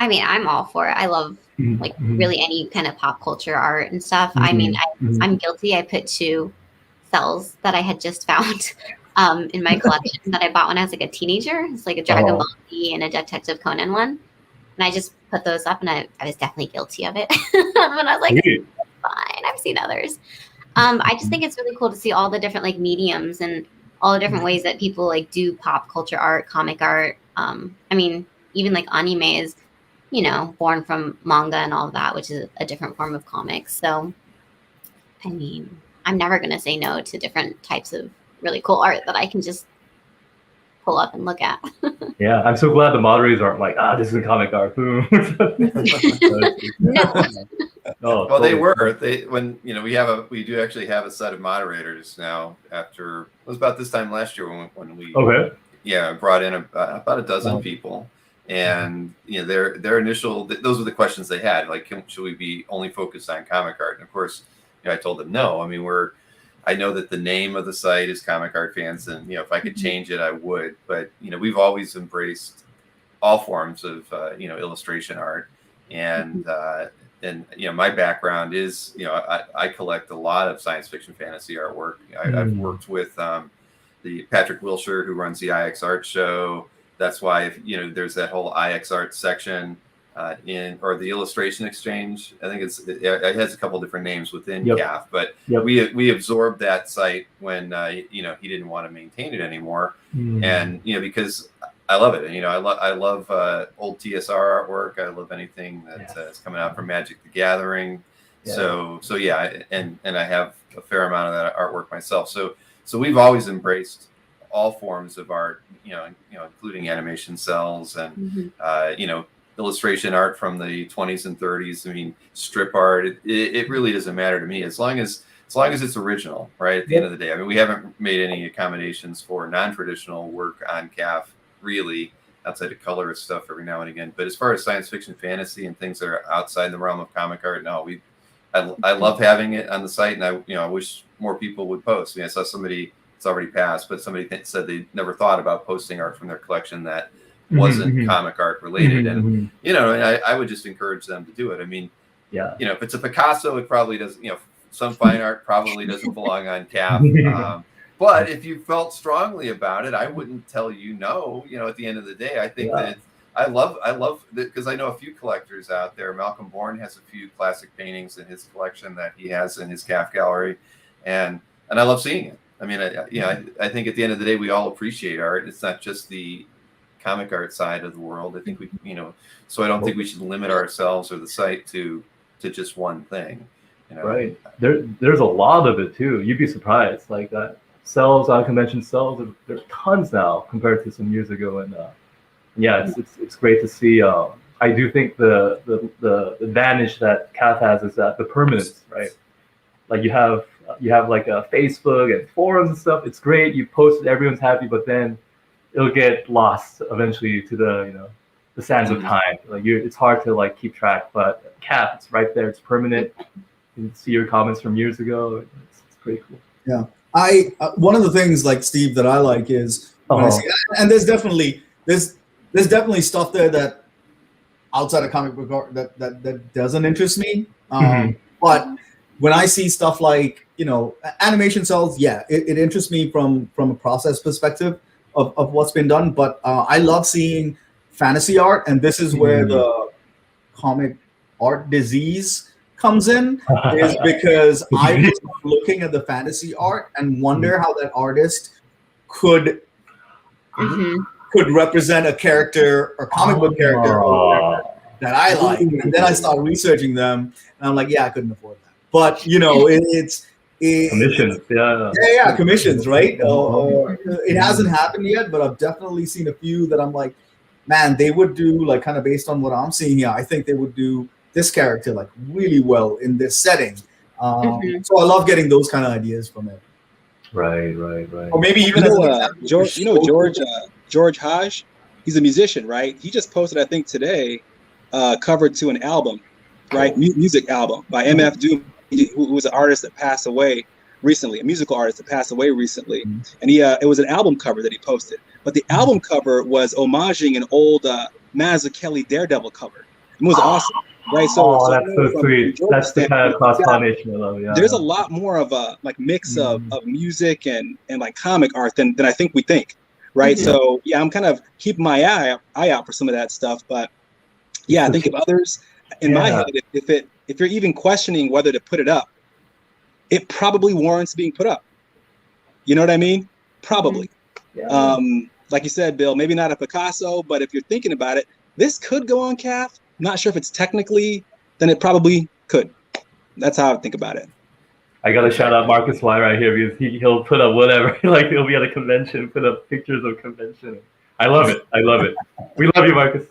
B: I mean, I'm all for it. I love really any kind of pop culture art and stuff. I mean, I'm guilty. I put 2 cels that I had just found in my collection that I bought when I was like a teenager. It's like a Dragon Ball Z and a Detective Conan one. And I just put those up, and I was definitely guilty of it. When I was like, fine, I've seen others. I just think it's really cool to see all the different like mediums and all the different ways that people like do pop culture art, comic art. I mean, even like anime is, born from manga and all of that, which is a different form of comics. So, I mean, I'm never going to say no to different types of really cool art that I can just pull up and look at.
C: Yeah, I'm so glad the moderators aren't like, this is comic art. Boom.
B: No.
C: Oh,
A: well, they
C: totally.
A: were. We do actually have a set of moderators now. After it was about this time last year when we brought in about a dozen people, and their initial those were the questions they had. Like, should we be only focused on comic art? And of course, I told them no. I mean, I know that the name of the site is Comic Art Fans, and if I could change it, I would. But we've always embraced all forms of illustration art, and my background is I collect a lot of science fiction fantasy artwork. I've worked with the Patrick Wilshire, who runs the IX Art Show. That's why there's that whole IX Art section or the Illustration Exchange. I think it has a couple different names within CAF, but we absorbed that site when he didn't want to maintain it anymore, and because I love it. I love old TSR artwork. I love anything that is coming out from Magic the Gathering. Yeah. So yeah, and I have a fair amount of that artwork myself. So we've always embraced all forms of art, including animation cels and illustration art from the 20s and 30s. I mean, strip art. It really doesn't matter to me as long as it's original, right? At the end of the day, I mean, we haven't made any accommodations for non-traditional work on CAF, really, outside of colorist stuff every now and again. But as far as science fiction, fantasy, and things that are outside the realm of comic art, no, I love having it on the site, and I wish more people would post. I mean, I saw somebody, it's already passed, but somebody said they never thought about posting art from their collection that wasn't comic art related, and and I would just encourage them to do it. I mean, if it's a Picasso, it probably doesn't. Some fine art probably doesn't belong on CAF. But if you felt strongly about it, I wouldn't tell you no. At the end of the day, I think that I love because I know a few collectors out there. Malcolm Bourne has a few classic paintings in his collection that he has in his CAF gallery, and I love seeing it. I mean, I think at the end of the day, we all appreciate art. It's not just the comic art side of the world. I think so I don't think we should limit ourselves or the site to just one thing.
C: Right. There's a lot of it too. You'd be surprised. Like that. Cels, unconventional cels, there's tons now compared to some years ago, and it's great to see. I do think the advantage that CAF has is that the permanence, right? Like you have like a Facebook and forums and stuff. It's great. You post it, everyone's happy, but then it'll get lost eventually to the sands of time. Like it's hard to like keep track. But CAF, it's right there. It's permanent. You can see your comments from years ago. It's pretty cool.
E: Yeah. One of the things like Steve that I like is when I see, and there's definitely stuff there that outside of comic book art that doesn't interest me. But when I see stuff like animation cels, it interests me from a process perspective of what's been done. But I love seeing fantasy art, and this is where the comic art disease comes in, is because I was looking at the fantasy art and wonder how that artist could represent a character or comic book character or whatever that I like, and then I start researching them, and I'm like, I couldn't afford that. But it's
C: commissions,
E: commissions, right? It hasn't happened yet, but I've definitely seen a few that I'm like, man, they would do like kind of based on what I'm seeing here. I think they would do this character like really well in this setting. So I love getting those kind of ideas from it.
C: Right.
E: Or maybe even
F: George Hodge, he's a musician, right? He just posted, I think today, cover to an album, right? Music album by MF Doom, who was an artist that passed away recently, a musical artist that passed away recently. And it was an album cover that he posted. But the album cover was homaging an old Mazzucchelli Daredevil cover. It was awesome. Right, so
C: that's so sweet. That's the kind of cross-pollination I love. Yeah,
F: there's a lot more of a like mix of music and like comic art than I think we think, right? So I'm kind of keeping my eye out for some of that stuff. But I think of others in my head. If you're even questioning whether to put it up, it probably warrants being put up. You know what I mean? Probably. Like you said, Bill, maybe not a Picasso, but if you're thinking about it, this could go on CAF. Not sure if it's technically, then it probably could. That's how I think about it.
C: I gotta shout out Marcus Y right here because he'll put up whatever. Like he'll be at a convention, put up pictures of convention. I love it. We love you, Marcus.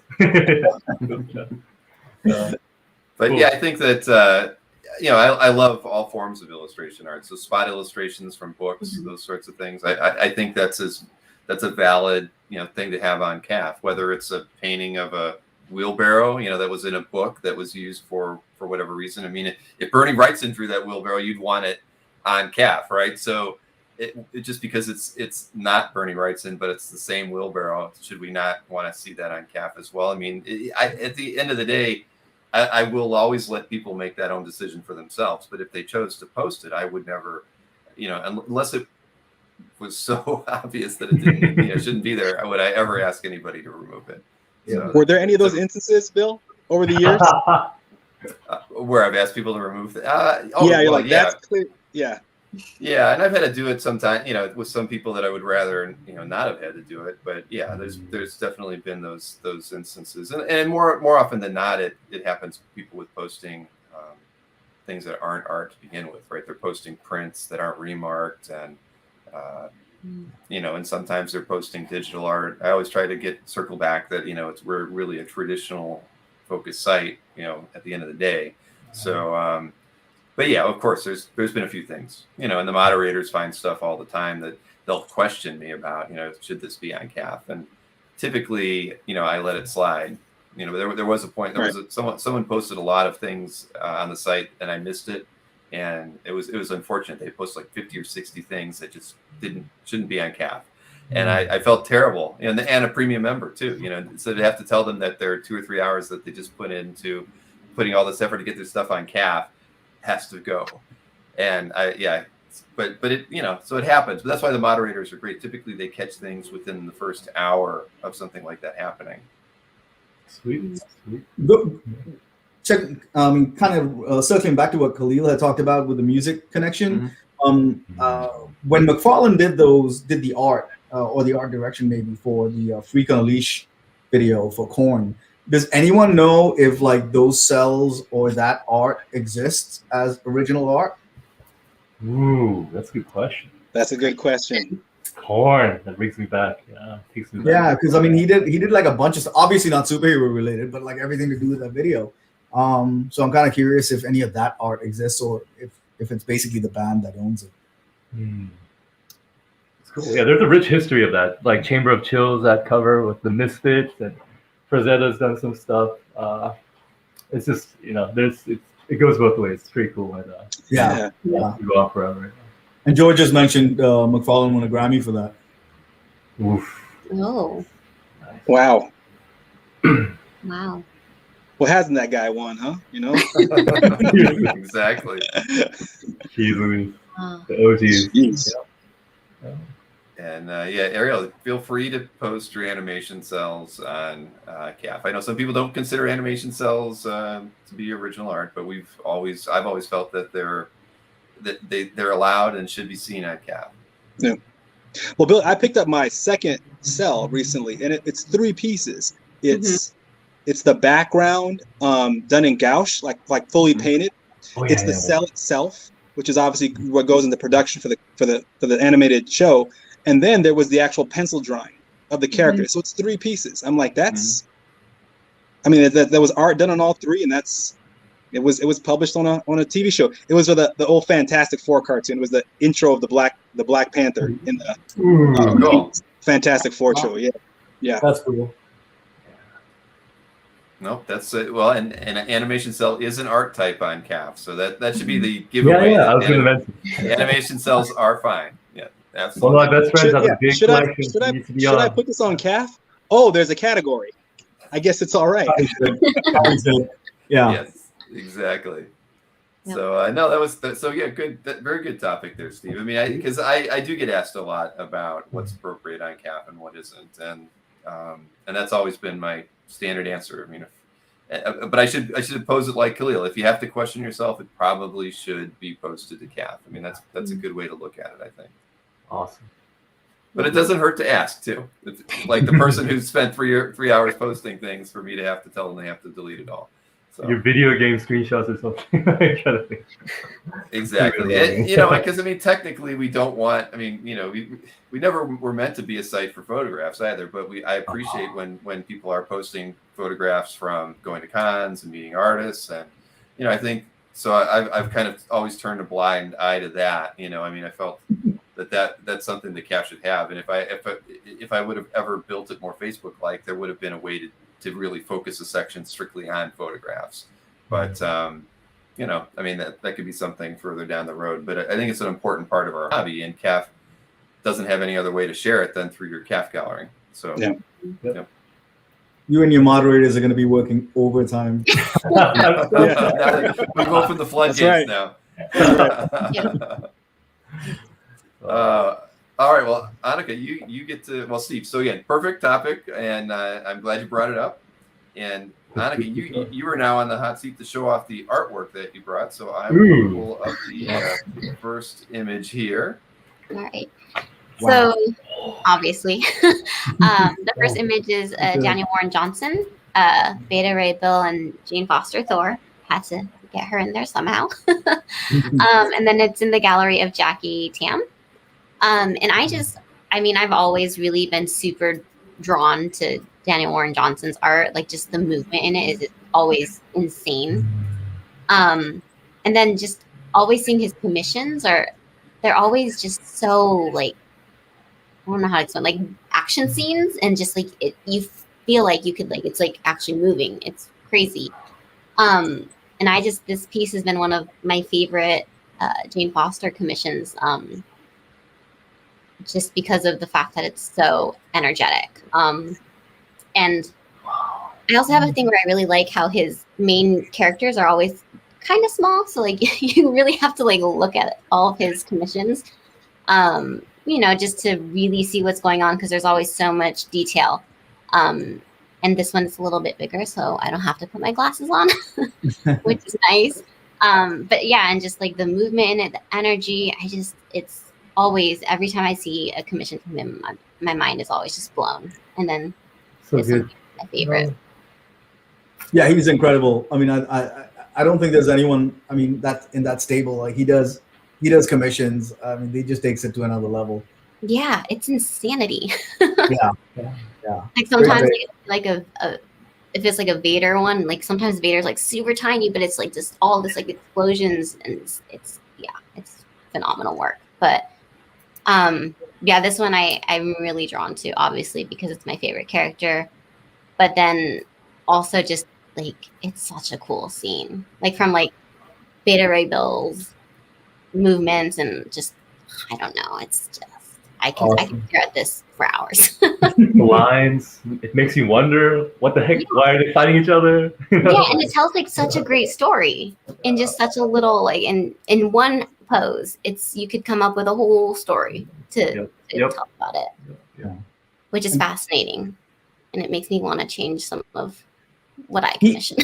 A: But I think that I love all forms of illustration art. So spot illustrations from books, those sorts of things. I think that's a valid, thing to have on CAF, whether it's a painting of a wheelbarrow, that was in a book that was used for whatever reason. I mean, if Bernie Wrightson drew that wheelbarrow, you'd want it on CAF, right? So it just because it's not Bernie Wrightson, but it's the same wheelbarrow, should we not want to see that on CAF as well? I mean, at the end of the day, I will always let people make that own decision for themselves. But if they chose to post it, I would never, unless it was so obvious that it didn't, shouldn't be there, would I ever ask anybody to remove it? So,
F: were there any of those instances, Bill, over the years?
A: Where I've asked people to remove it?
F: That's clear. Yeah.
A: Yeah, and I've had to do it sometimes, with some people that I would rather, not have had to do it. But yeah, there's definitely been those instances, and more often than not, it happens with people with posting things that aren't art to begin with, right? They're posting prints that aren't remarked, and and sometimes they're posting digital art. I always try to circle back that we're really a traditional focused site, at the end of the day. So. But yeah, of course, there's been a few things, and the moderators find stuff all the time that they'll question me about, should this be on CAF? And typically, I let it slide. There was a point, someone posted a lot of things on the site and I missed it. And it was unfortunate. They posted like 50 or 60 things that just shouldn't be on CAF. And I felt terrible, and a premium member too, so to have to tell them that there are 2 or 3 hours that they just put into putting all this effort to get their stuff on CAF has to go. And but it, so it happens. But that's why the moderators are great. Typically they catch things within the first hour of something like that happening.
C: Sweet.
E: Kind of circling back to what Kahlil had talked about with the music connection. When McFarlane did the art or the art direction maybe for the Freak on a Leash video for Korn, does anyone know if like those cels or that art exists as original art?
C: Ooh, that's a good question.
F: That's a good question.
C: Korn, that brings me back. Yeah, takes me back.
E: Yeah, because I mean he did like a bunch of stuff, obviously not superhero related, but like everything to do with that video. So I'm kind of curious if any of that art exists or if it's basically the band that owns it.
C: It's cool. Yeah, there's a rich history of that, like Chamber of Chills, that cover with the Misfits, and Frazetta's done some stuff. It's just, it goes both ways. It's pretty cool. And,
E: yeah.
C: We go on forever.
E: And George just mentioned McFarlane won a Grammy for that.
C: Oof.
B: Oh.
F: Wow.
B: Wow.
F: Well, hasn't that guy won, huh?
A: Exactly.
C: Easily. The OGs.
F: Yeah.
A: And Ariel, feel free to post your animation cels on CAF. I know some people don't consider animation cels to be original art, but I've always felt that they're allowed and should be seen on CAF.
F: Yeah. Well, Bill, I picked up my second cel recently, and it's 3 pieces. It's the background done in gouache, like fully painted. It's the cel itself, which is obviously what goes into production for the animated show. And then there was the actual pencil drawing of the character. So it's 3 pieces. I'm like, that's, I mean, that was art done on all 3, and it was published on a TV show. It was for the old Fantastic Four cartoon. It was the intro of the Black Panther in the Fantastic Four show. Yeah.
E: That's cool.
A: Nope, that's it. Well, and an animation cel is an art type on CAF, so that should be the giveaway.
C: Yeah, I was going to mention.
A: Animation cels are fine. Yeah, absolutely.
C: One of my best friends has a big collection.
F: Should I put this on CAF? Oh, there's a category. I guess it's all right.
E: Yeah.
A: Yes, exactly.
B: Yep.
A: So no, that was good. Very good topic there, Steve. I mean, because I do get asked a lot about what's appropriate on CAF and what isn't, and that's always been my standard answer. I mean, but I should pose it like Kahlil. If you have to question yourself, it probably should be posted to CAF. I mean, that's a good way to look at it, I think.
C: Awesome.
A: But it doesn't hurt to ask too. It's like the person who spent 3 hours posting things for me to have to tell them they have to delete it all. So.
C: Your video game screenshots or something.
A: Exactly. Because I mean, technically, we don't want. I mean, we never were meant to be a site for photographs either. But I appreciate when people are posting photographs from going to cons and meeting artists, and I think so I've kind of always turned a blind eye to that. You know, I mean, I felt that's something that Capt should have. And if I would have ever built it more Facebook like, there would have been a way to really focus a section strictly on photographs. But you know, I mean, that could be something further down the road. But I think it's an important part of our hobby, and Capt doesn't have any other way to share it than through your Capt gallery. So
F: Yeah.
A: Yep.
E: You and your moderators are going to be working overtime.
A: We've opened the floodgates now. All right, well, Annika, you get to, well, Steve, so again, perfect topic, and I'm glad you brought it up. And Annika, you are now on the hot seat to show off the artwork that you brought, so I will pull up the first image here.
B: All right. Wow. So, obviously, the first image is Daniel Warren Johnson, Beta Ray Bill, and Jane Foster Thor. Had to get her in there somehow. And then it's in the gallery of Jackie Timm. And I've always really been super drawn to Daniel Warren Johnson's art. Like, just the movement in it is always insane. And then just always seeing his commissions they're always just so, like, I don't know how to explain, like action scenes, and just like you feel like you could, like, it's like actually moving. It's crazy. And this piece has been one of my favorite Jane Foster commissions, just because of the fact that it's so energetic. And I also have a thing where I really like how his main characters are always kind of small. So, like, you really have to, like, look at all of his commissions, you know, just to really see what's going on, because there's always so much detail. And this one's a little bit bigger, so I don't have to put my glasses on, which is nice. But yeah, and just like the movement in it, the energy, it's always, every time I see a commission from him, my mind is always just blown. And then
C: so
B: this one's my favorite.
E: Yeah, he's incredible. I mean, I don't think there's anyone, I mean, that in that stable, like he does commissions. I mean, he just takes it to another level.
B: Yeah, it's insanity.
E: Yeah.
B: Like sometimes like if it's like a Vader one, like sometimes Vader's like super tiny, but it's like just all this like explosions, and it's phenomenal work. But yeah, this one I'm really drawn to, obviously, because it's my favorite character. But then also just like, it's such a cool scene, like from like Beta Ray Bill's movements, and just, I don't know, it's just, I can stare at this for hours.
C: The lines, it makes you wonder, what the heck, why are they fighting each other?
B: Yeah, and it tells like such a great story in just such a little, like, in one pose. You could come up with a whole story to talk about it, which is fascinating, and it makes me want to change some of what I commission.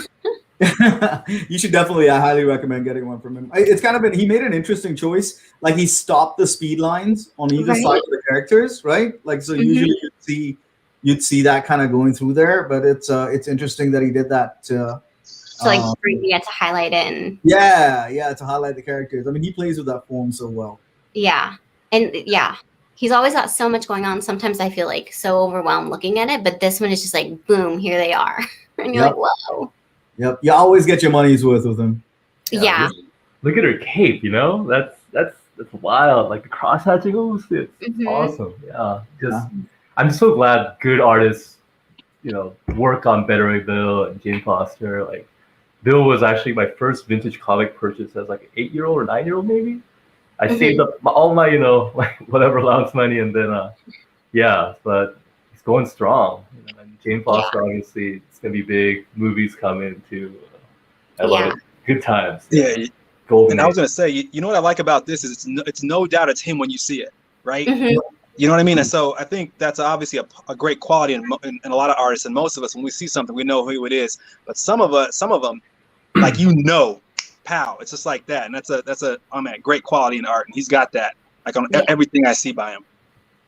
E: You should definitely, I highly recommend getting one from him. It's kind of been, he made an interesting choice. Like, he stopped the speed lines on either side of the characters, right? Like, so usually you'd see that kind of going through there, but it's interesting that he did that to
B: like to highlight it. And
E: to highlight the characters. I mean, he plays with that form so well.
B: Yeah. And yeah, he's always got so much going on. Sometimes I feel like so overwhelmed looking at it, but this one is just like, boom, here they are. And you're like, whoa.
E: Yep, you always get your money's worth with him.
B: Yeah.
C: Look at her cape, you know? That's wild. Like the cross hatching, it's awesome. Yeah. I'm so glad good artists, you know, work on Beta Ray Bill and Jane Foster. Like, Bill was actually my first vintage comic purchase as like an 8-year-old or 9-year-old maybe. I saved up all my, you know, like whatever allowance money, and then but it's going strong. You know, and Jane Foster, obviously, it's gonna be big. Movies coming too. I love it. Good times.
F: Yeah.
C: Golden.
F: And I was gonna say, you know what I like about this is it's no doubt it's him when you see it, right? You know what I mean? And so I think that's obviously a great quality in a lot of artists, and most of us, when we see something, we know who it is. But some of them, like, pow, it's just like that, and that's a great quality in art, and he's got that, like, on everything I see by him.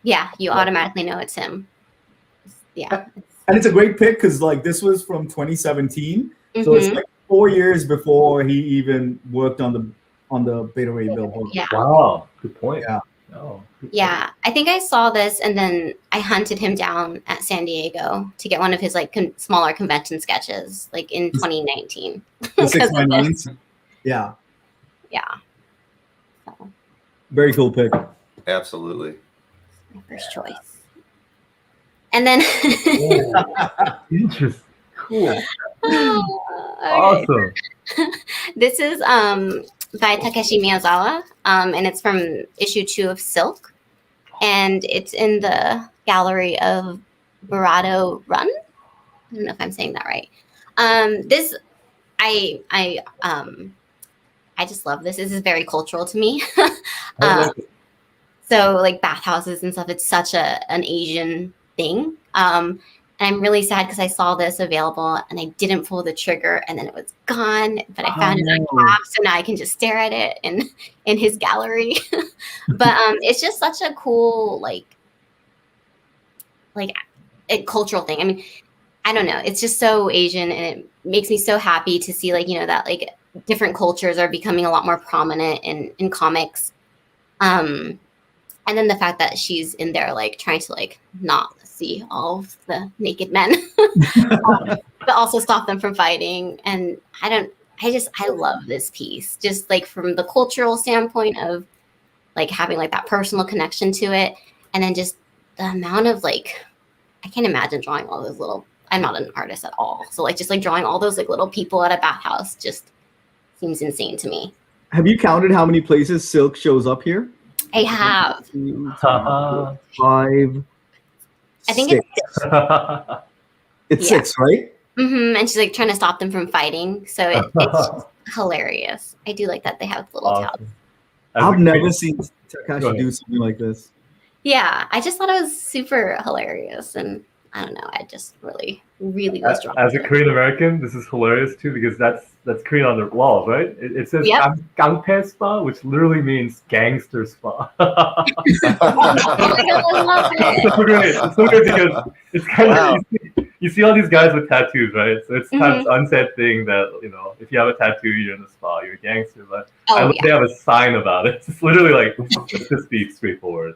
B: Yeah, you automatically know it's him. Yeah.
E: And it's a great pick because, like, this was from 2017, so it's like 4 years before he even worked on the Beta Ray Bill book.
B: Yeah.
C: Wow, good point.
E: Yeah.
C: Oh,
B: yeah, I think I saw this, and then I hunted him down at San Diego to get one of his like smaller convention sketches, like in 2019.
E: The 6 by 9s. Yeah.
B: Yeah. So,
E: Very cool pick.
A: Absolutely.
B: my first choice. And then
C: Interesting. Cool.
B: okay.
C: Awesome.
B: This is by Takeshi Miyazawa, and it's from issue 2 of Silk, and it's in the gallery of Barda Run. I don't know if I'm saying that right. This I just love this. This is very cultural to me. So like bathhouses and stuff, it's such an Asian thing. And I'm really sad because I saw this available and I didn't pull the trigger and then it was gone. But I found it on Capt, so now I can just stare at it in his gallery. But it's just such a cool like a cultural thing. I mean, I don't know. It's just so Asian, and it makes me so happy to see like that like different cultures are becoming a lot more prominent in comics. And then the fact that she's in there like trying to like not see all of the naked men, but also stop them from fighting. And I love this piece, just like from the cultural standpoint of like having like that personal connection to it. And then just the amount of like, I can't imagine drawing all those little, I'm not an artist at all. So like just like drawing all those like little people at a bathhouse just seems insane to me.
E: Have you counted how many places Silk shows up here?
B: I have.
E: 2, 5.
B: I think
E: 6.
B: it's
E: 6, right?
B: Mm-hmm. And she's like trying to stop them from fighting. So it's just hilarious. I do like that they have little towels.
E: I've never seen Takashi do something like this.
B: Yeah, I just thought it was super hilarious, and I don't know, I just really was drawn.
C: As a Korean American, this is hilarious too because that's Korean on the walls, right? It says "Gangpe spa," which literally means gangster spa.
B: I love it.
C: It's so great. It's so great because it's kind of you see all these guys with tattoos, right? So it's kind of an unsaid thing that if you have a tattoo, you're in the spa, you're a gangster. But they have a sign about it. It's literally like just be straightforward,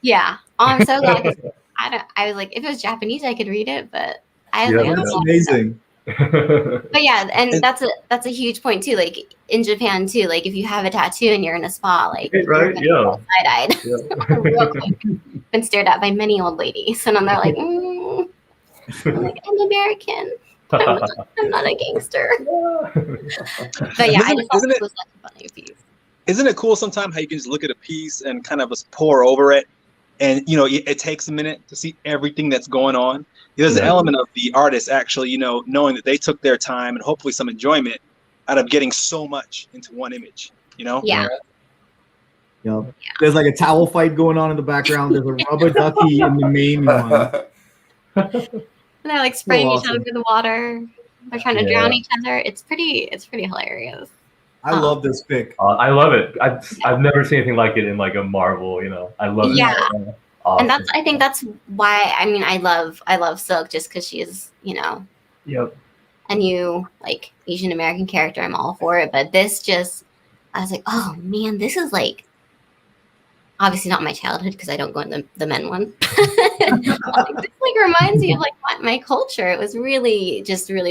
B: Yeah. Oh, I'm so glad. I was like, if it was Japanese, I could read it, but
E: that's amazing.
B: But yeah, and that's a huge point too. Like in Japan too, like if you have a tattoo and you're in a spa, like
C: right,
B: side-eyed, real quick. Been stared at by many old ladies, and then they're like, I'm like, I'm American. I'm not a gangster. But yeah, I just thought it was such a funny piece.
F: Isn't it cool sometimes how you can just look at a piece and kind of just pour over it? And, it takes a minute to see everything that's going on. There's an element of the artist actually, knowing that they took their time and hopefully some enjoyment out of getting so much into one image,
B: Yeah.
E: Yep. There's like a towel fight going on in the background. There's a rubber ducky in the main one.
B: And they're like spraying each other with the water. They're trying to drown each other. It's pretty hilarious.
E: I love this pick.
C: I love it. I've never seen anything like it in like a Marvel. I love it.
B: Yeah,
C: awesome.
B: And I think that's why. I mean, I love Silk just because she is a new like Asian American character. I'm all for it. But this I was like, oh man, this is like obviously not my childhood because I don't go in the men one. This like reminds me of like my culture. It was really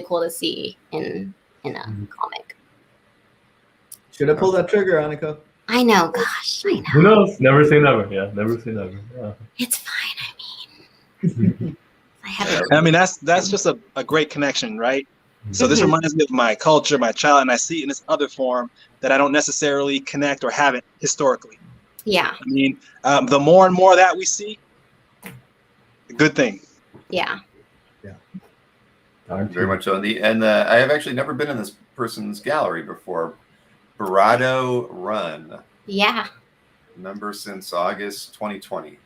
B: cool to see in a comic.
E: Should have pulled that trigger, Annika.
B: I know, gosh, I know.
C: Who knows? Never say never. Yeah, never say never. Yeah.
B: It's fine.
F: I mean, that's just a great connection, right? So this reminds me of my culture, my child, and I see it in this other form that I don't necessarily connect or haven't historically.
B: Yeah.
F: I mean, the more and more that we see, a good thing.
B: Yeah.
A: Very much so. And I have actually never been in this person's gallery before. Barda Run.
B: Yeah.
A: Number since August 2020.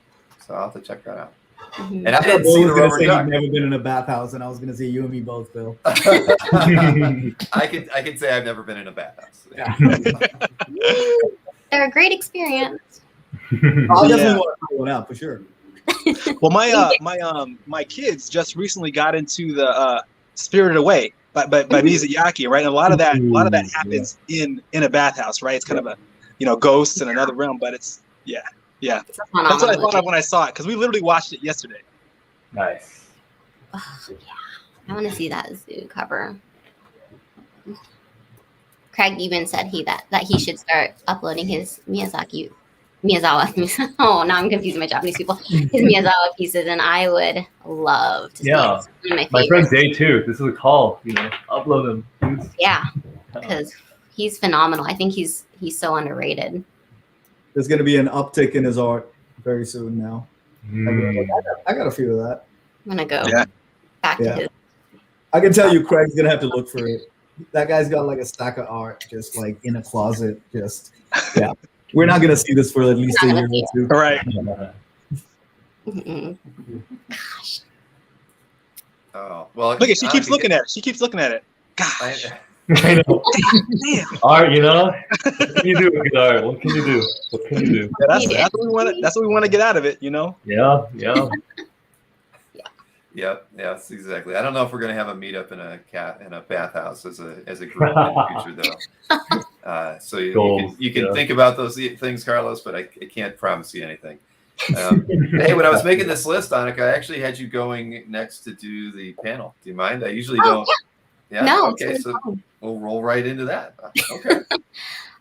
A: So I'll have to check that out.
B: Mm-hmm.
A: And I didn't see the rubber duck.
E: I've never been in a bathhouse, and I was going to say you and me both, Phil.
A: I could say I've never been in a bathhouse. Yeah.
B: They're a great experience.
E: I'll definitely want to try one out for sure.
F: Well, my kids just recently got into the Spirited Away by Miyazaki, right? And a lot of that happens in a bathhouse, right? It's kind of a ghosts in another realm, but it's yeah. That's what I thought of when I saw it because we literally watched it yesterday.
C: Nice.
B: Oh, yeah, I want to see that zoo cover. Craig even said that he should start uploading his Miyazawa. Oh, now I'm confusing my Japanese people. His Miyazawa pieces, and I would love to see it. It's one of
C: my friend Day too. This is a call. Upload him. Dudes.
B: Yeah, because he's phenomenal. I think he's so underrated.
E: There's going to be an uptick in his art very soon now. I got a feel of that.
B: I'm gonna go back to his.
E: I can tell you, Craig's gonna have to look for it. That guy's got like a stack of art just like in a closet. We're not gonna see this for at least a year or two.
F: All right.
B: Gosh.
A: Oh well.
F: Look at she keeps looking at it. She keeps looking at it. Gosh.
C: I know.
F: Damn.
C: Art, what can you do with art? What can you do? What can you do?
F: Yeah, that's what we want. That's what we want to get out of it.
C: Yeah.
A: Yep, yes, exactly. I don't know if we're going to have a meetup in a bathhouse as a group in the future, though. So you can think about those things, Carlos, but I can't promise you anything. Hey, when I was making this list, Annika, I actually had you going next to do the panel. Do you mind? I usually don't. Yeah.
B: No.
A: Okay, so we'll roll right into that. Okay.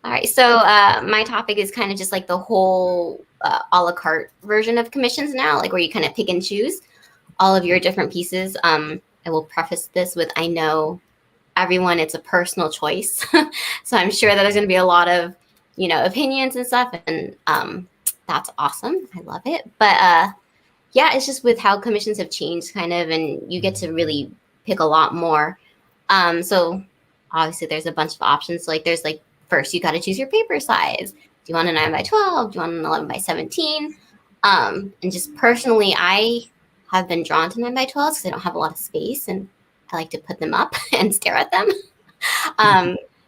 B: All right. So my topic is kind of just like the whole a la carte version of commissions now, like where you kind of pick and choose all of your different pieces. I will preface this with, I know everyone, it's a personal choice. So I'm sure that there's going to be a lot of, opinions and stuff. And that's awesome. I love it. But it's just with how commissions have changed kind of, and you get to really pick a lot more. So obviously there's a bunch of options. Like there's like, first you got to choose your paper size. Do you want a 9x12? Do you want an 11x17? And just personally, I have been drawn to 9x12s because I don't have a lot of space and I like to put them up and stare at them.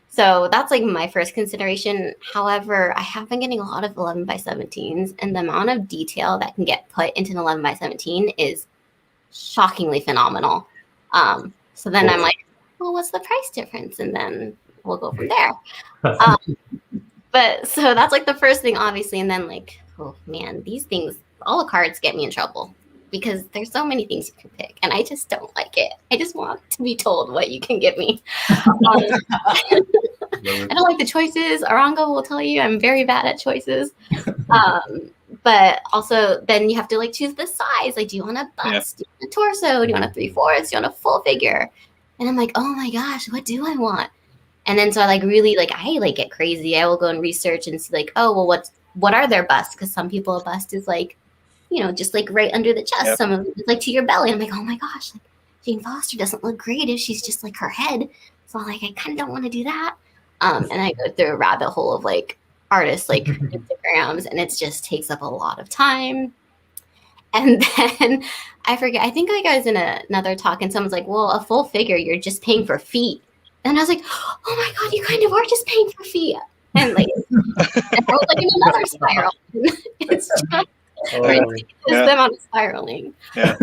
B: So that's like my first consideration. However, I have been getting a lot of 11x17s, and the amount of detail that can get put into an 11x17 is shockingly phenomenal. So then I'm like, well, what's the price difference? And then we'll go from there. But so that's like the first thing, obviously. And then like, oh man, these things, all the cards get me in trouble because there's so many things you can pick and I just don't like it. I just want to be told what you can get me. I don't like the choices. Eranga will tell you I'm very bad at choices. But also then you have to like choose the size. Like, do you want a bust? Do you want a torso? Do you want a 3/4? Do you want a full figure? And I'm like, oh my gosh, what do I want? And then so I like really like, I like get crazy. I will go and research and see like, oh, well, what are their busts? Because some people a bust is like, just like right under the chest. Yep. Some of it's like to your belly. I'm like, oh my gosh, like Jane Foster doesn't look great if she's just like her head. So like, I kind of don't want to do that. And I go through a rabbit hole of like artists, like Instagrams, and it just takes up a lot of time. And then I forget, I think like I was in another talk and someone's like, well, a full figure, you're just paying for feet. And I was like, oh my God, you kind of are just paying for feet. And like, and I was like in another spiral. It's just them on spiraling. Yeah.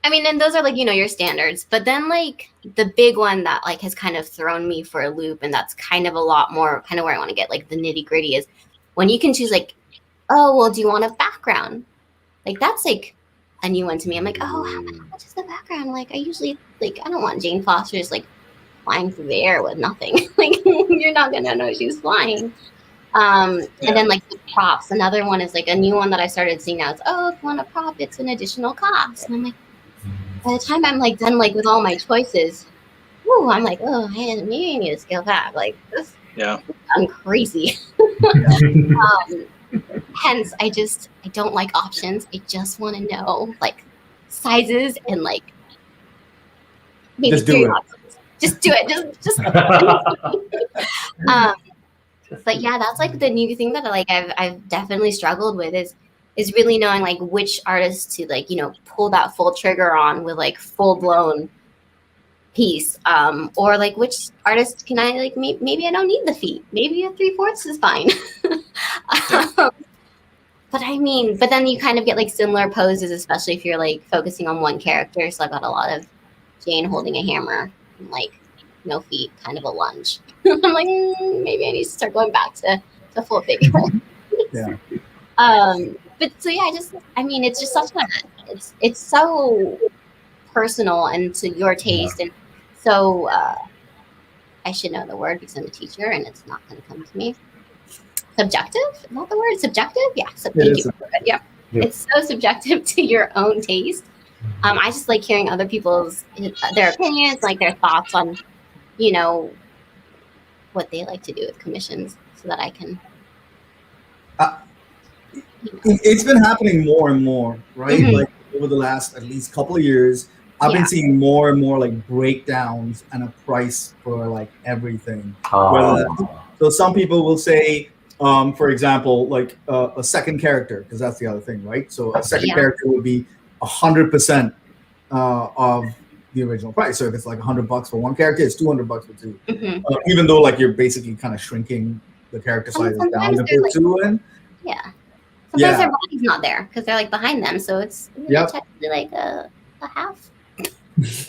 B: I mean, and those are like, your standards. But then like the big one that like has kind of thrown me for a loop, and that's kind of a lot more kind of where I want to get like the nitty gritty is when you can choose like, oh, well, do you want a background? Like that's like a new one to me. I'm like, oh, how much is the background? Like I usually like, I don't want Jane Foster just like flying through the air with nothing. Like you're not gonna know she's flying. And then like the props. Another one is like a new one that I started seeing now. It's if you want a prop, it's an additional cost. And I'm like, by the time I'm like done like with all my choices, I'm like, maybe I need to scale back. Like this, I'm crazy. Hence, I don't like options. I just want to know like sizes and like maybe
E: just do it.
B: Options. Just do it. Just. But yeah, that's like the new thing that like I've definitely struggled with is really knowing like which artists to like pull that full trigger on with like full blown piece, or like which artist can I like maybe I don't need the feet. Maybe a 3/4 is fine. But then you kind of get like similar poses, especially if you're like focusing on one character. So I got a lot of Jane holding a hammer, and, like no feet, kind of a lunge. I'm like, maybe I need to start going back to full figure.
E: Yeah.
B: But so yeah, it's just such it's so personal and to your taste, and so I should know the word because I'm a teacher and it's not going to come to me. Subjective? Is that the word? Subjective? Yeah. So thank you. Yeah. It's so subjective to your own taste. I just like hearing other people's their opinions, like their thoughts on, you know, what they like to do with commissions, so that I can.
E: It's been happening more and more, right? Like over the last at least couple of years, I've been seeing more and more like breakdowns and a price for like everything. So some people will say, for example, like a second character, because that's the other thing, right? So a second character would be 100% of the original price. So if it's like $100 for one character, it's $200 for two. Even though like you're basically kind of shrinking the character sizes down to put two in.
B: Yeah. Sometimes their body's not there because they're like behind them, so it's technically like a half.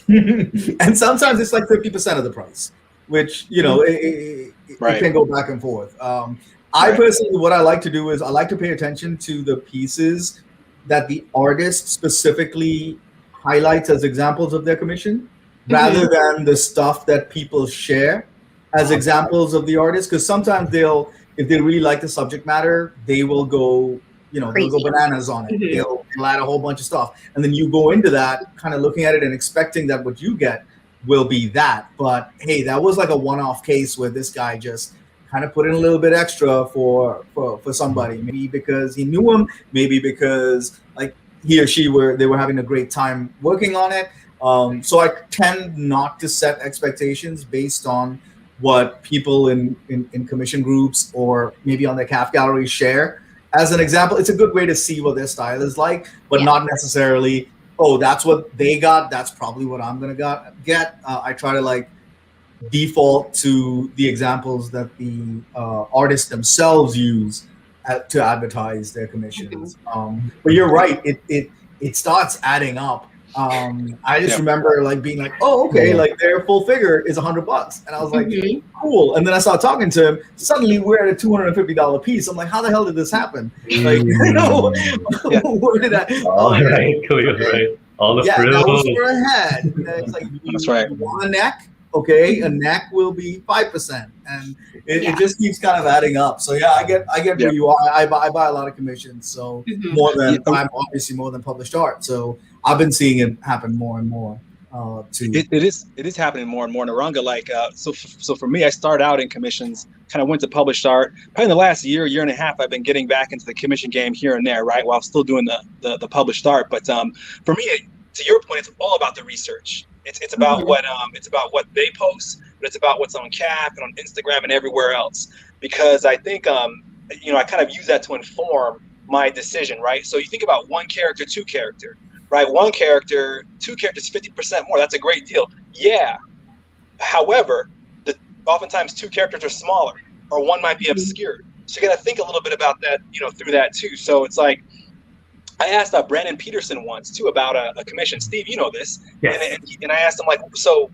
E: And sometimes it's like 50% of the price, which it can go back and forth. I personally, what I like to do is I like to pay attention to the pieces that the artist specifically highlights as examples of their commission, rather than the stuff that people share as examples of the artist. Because sometimes if they really like the subject matter, they will go, they'll go bananas on it. They'll add a whole bunch of stuff. And then you go into that kind of looking at it and expecting that what you get will be that. But hey, that was like a one-off case where this guy just kind of put in a little bit extra for somebody, maybe because he knew him, maybe because like he or she they were having a great time working on it. So I tend not to set expectations based on what people in commission groups or maybe on their Capt gallery share. As an example, it's a good way to see what their style is like, but not necessarily, oh, that's what they got, that's probably what I'm gonna get. I try to like default to the examples that the artists themselves use to advertise their commissions. But you're right, it starts adding up. I just remember like being like, oh, okay, like their full figure is $100, and I was like, cool. And then I started talking to him. Suddenly we're at a $250 piece. I'm like, how the hell did this happen? Like, where did that?
C: All right, right. All the frills.
E: That was for a head. It's like,
F: that's right.
E: You want a neck? Okay, a neck will be 5%, and it just keeps kind of adding up. So yeah, I get where you are. I buy a lot of commissions, so I'm obviously more than published art. So I've been seeing it happen more and more. Too.
F: It is happening more and more in Eranga. Like so for me, I started out in commissions, kind of went to published art. Probably in the last year and a half, I've been getting back into the commission game here and there, right, while still doing the published art. But for me, to your point, it's all about the research. It's about what they post, but it's about what's on Capt and on Instagram and everywhere else. Because I think I kind of use that to inform my decision, right? So you think about one character, two character, right? One character, two characters, 50% more. That's a great deal. Yeah. However, oftentimes two characters are smaller, or one might be obscured. So you got to think a little bit about that, through that too. So it's like, I asked Brandon Peterson once too about a commission. Steve, you know this. Yes. And I asked him like, so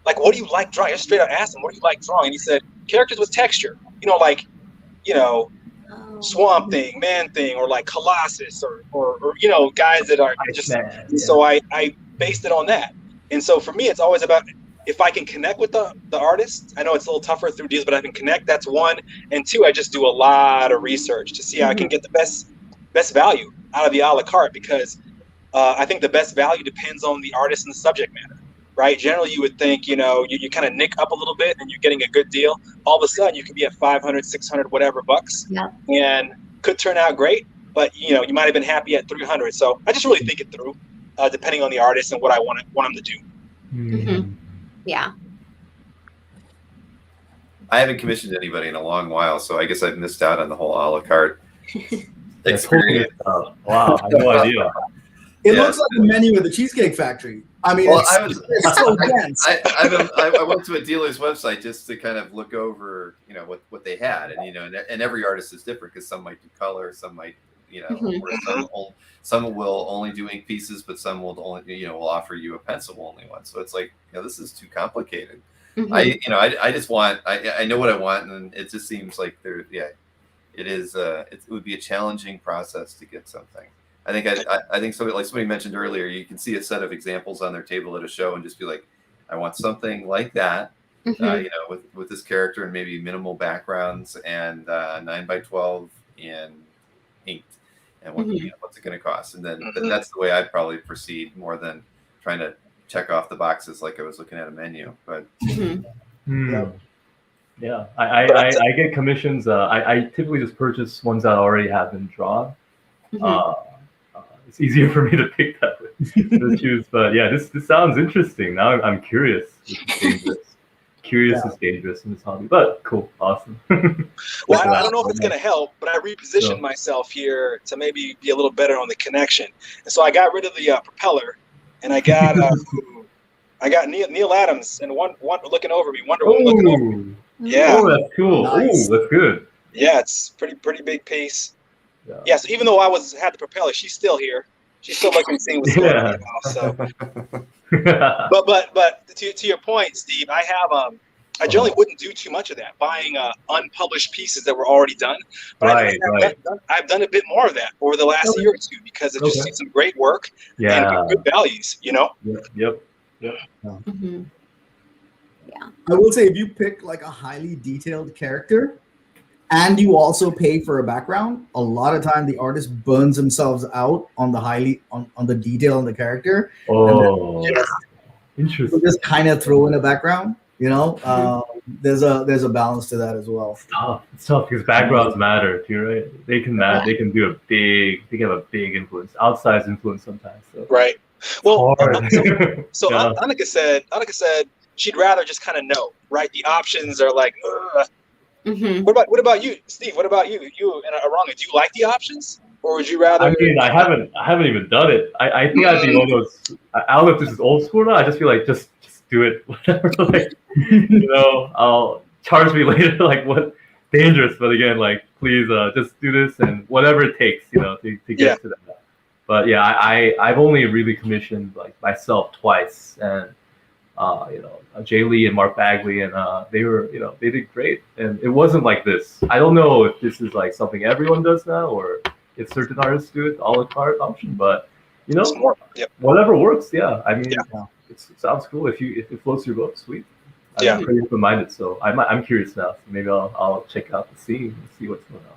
F: like, what do you like drawing? I just straight up asked him, what do you like drawing? And he said, characters with texture, Swamp Thing, Man Thing, or like Colossus, or guys that are just. So I based it on that. And so for me, it's always about if I can connect with the artist. I know it's a little tougher through deals, but I can connect. That's one. And two, I just do a lot of research to see how I can get the best value out of the a la carte, because I think the best value depends on the artist and the subject matter, right? Generally, you would think, you kind of nick up a little bit and you're getting a good deal. All of a sudden, you could be at 500, 600, whatever bucks, and could turn out great, but you might have been happy at 300. So I just really think it through, depending on the artist and what I want them to do.
B: Yeah.
A: I haven't commissioned anybody in a long while, so I guess I've missed out on the whole a la carte experience.
C: Wow, I had no idea.
E: It looks like a menu at the Cheesecake Factory. I mean, it's so dense.
A: I went to a dealer's website just to kind of look over, what they had, and every artist is different because some might do color, some might, some will only do ink pieces, but some will only, will offer you a pencil only one. So it's like, this is too complicated. I just want, I know what I want, and it just seems like it is. It would be a challenging process to get something. I think so. Like somebody mentioned earlier, you can see a set of examples on their table at a show and just be like, I want something like that,
B: Mhm.
A: with this character and maybe minimal backgrounds and 9x12 and inked, and what's it going to cost? And then that's the way I'd probably proceed more than trying to check off the boxes like I was looking at a menu. But
C: yeah, I get commissions. I typically just purchase ones that already have been drawn. It's easier for me to pick that to choose. But yeah, this sounds interesting. Now I'm curious. It's dangerous. Curious is dangerous in this hobby, but cool, awesome.
F: Well, I don't know if it's going to help, but I repositioned myself here to maybe be a little better on the connection. And so I got rid of the propeller, and I got Neil Adams and one looking over me, Wonder Woman looking over me. Yeah.
C: Oh, that's cool. Nice. Oh, that's good.
F: Yeah, it's pretty big piece. Yeah. So even though I had the propeller, she's still here. She's still looking to see what's going on now. So. But to your point, Steve, I have I generally wouldn't do too much of that, buying unpublished pieces that were already done. But I've done a bit more of that over the last year or two because I've just seen some great work and good values.
C: Yep.
E: I will say if you pick like a highly detailed character and you also pay for a background, a lot of time the artist burns themselves out on the on the detail in the character.
C: Oh, interesting.
E: Just kind of throw in a background, there's a balance to that as well.
C: It's tough because backgrounds matter too, right? They can matter. They can have a big influence, outsized influence sometimes. So.
F: Right. Well, so Annika said she'd rather just kind of know, right? The options are like, What about you, Steve? What about you? You and Eranga, do you like the options, or would you rather?
C: I mean, I haven't even done it. I think I'd be one of those. I don't know if this is old school now. I just feel like just do it, whatever. Like, I'll charge me later. Like, what dangerous? But again, like, please, just do this and whatever it takes, to get to that. But yeah, I've only really commissioned like myself twice, and Jay Lee and Mark Bagley, and they were, they did great. And it wasn't like this. I don't know if this is like something everyone does now, or if certain artists do it, a la carte option. But whatever works. Yeah, I mean, it sounds cool. If it floats your boat, sweet. I'm pretty open-minded, so I'm curious now. So maybe I'll check out the scene and see what's going on.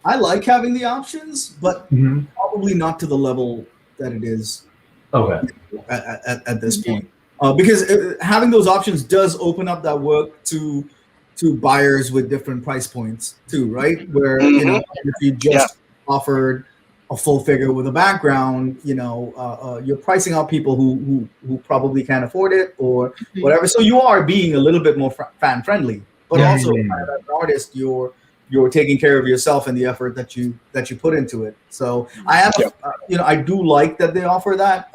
E: I like having the options, but probably not to the level that it is.
C: Okay.
E: At this point. Because having those options does open up that work to buyers with different price points too, right? Where if you just offered a full figure with a background, you're pricing out people who probably can't afford it or whatever. So you are being a little bit more fan friendly, but also as an artist, you're taking care of yourself and the effort that you put into it. So I have, I do like that they offer that.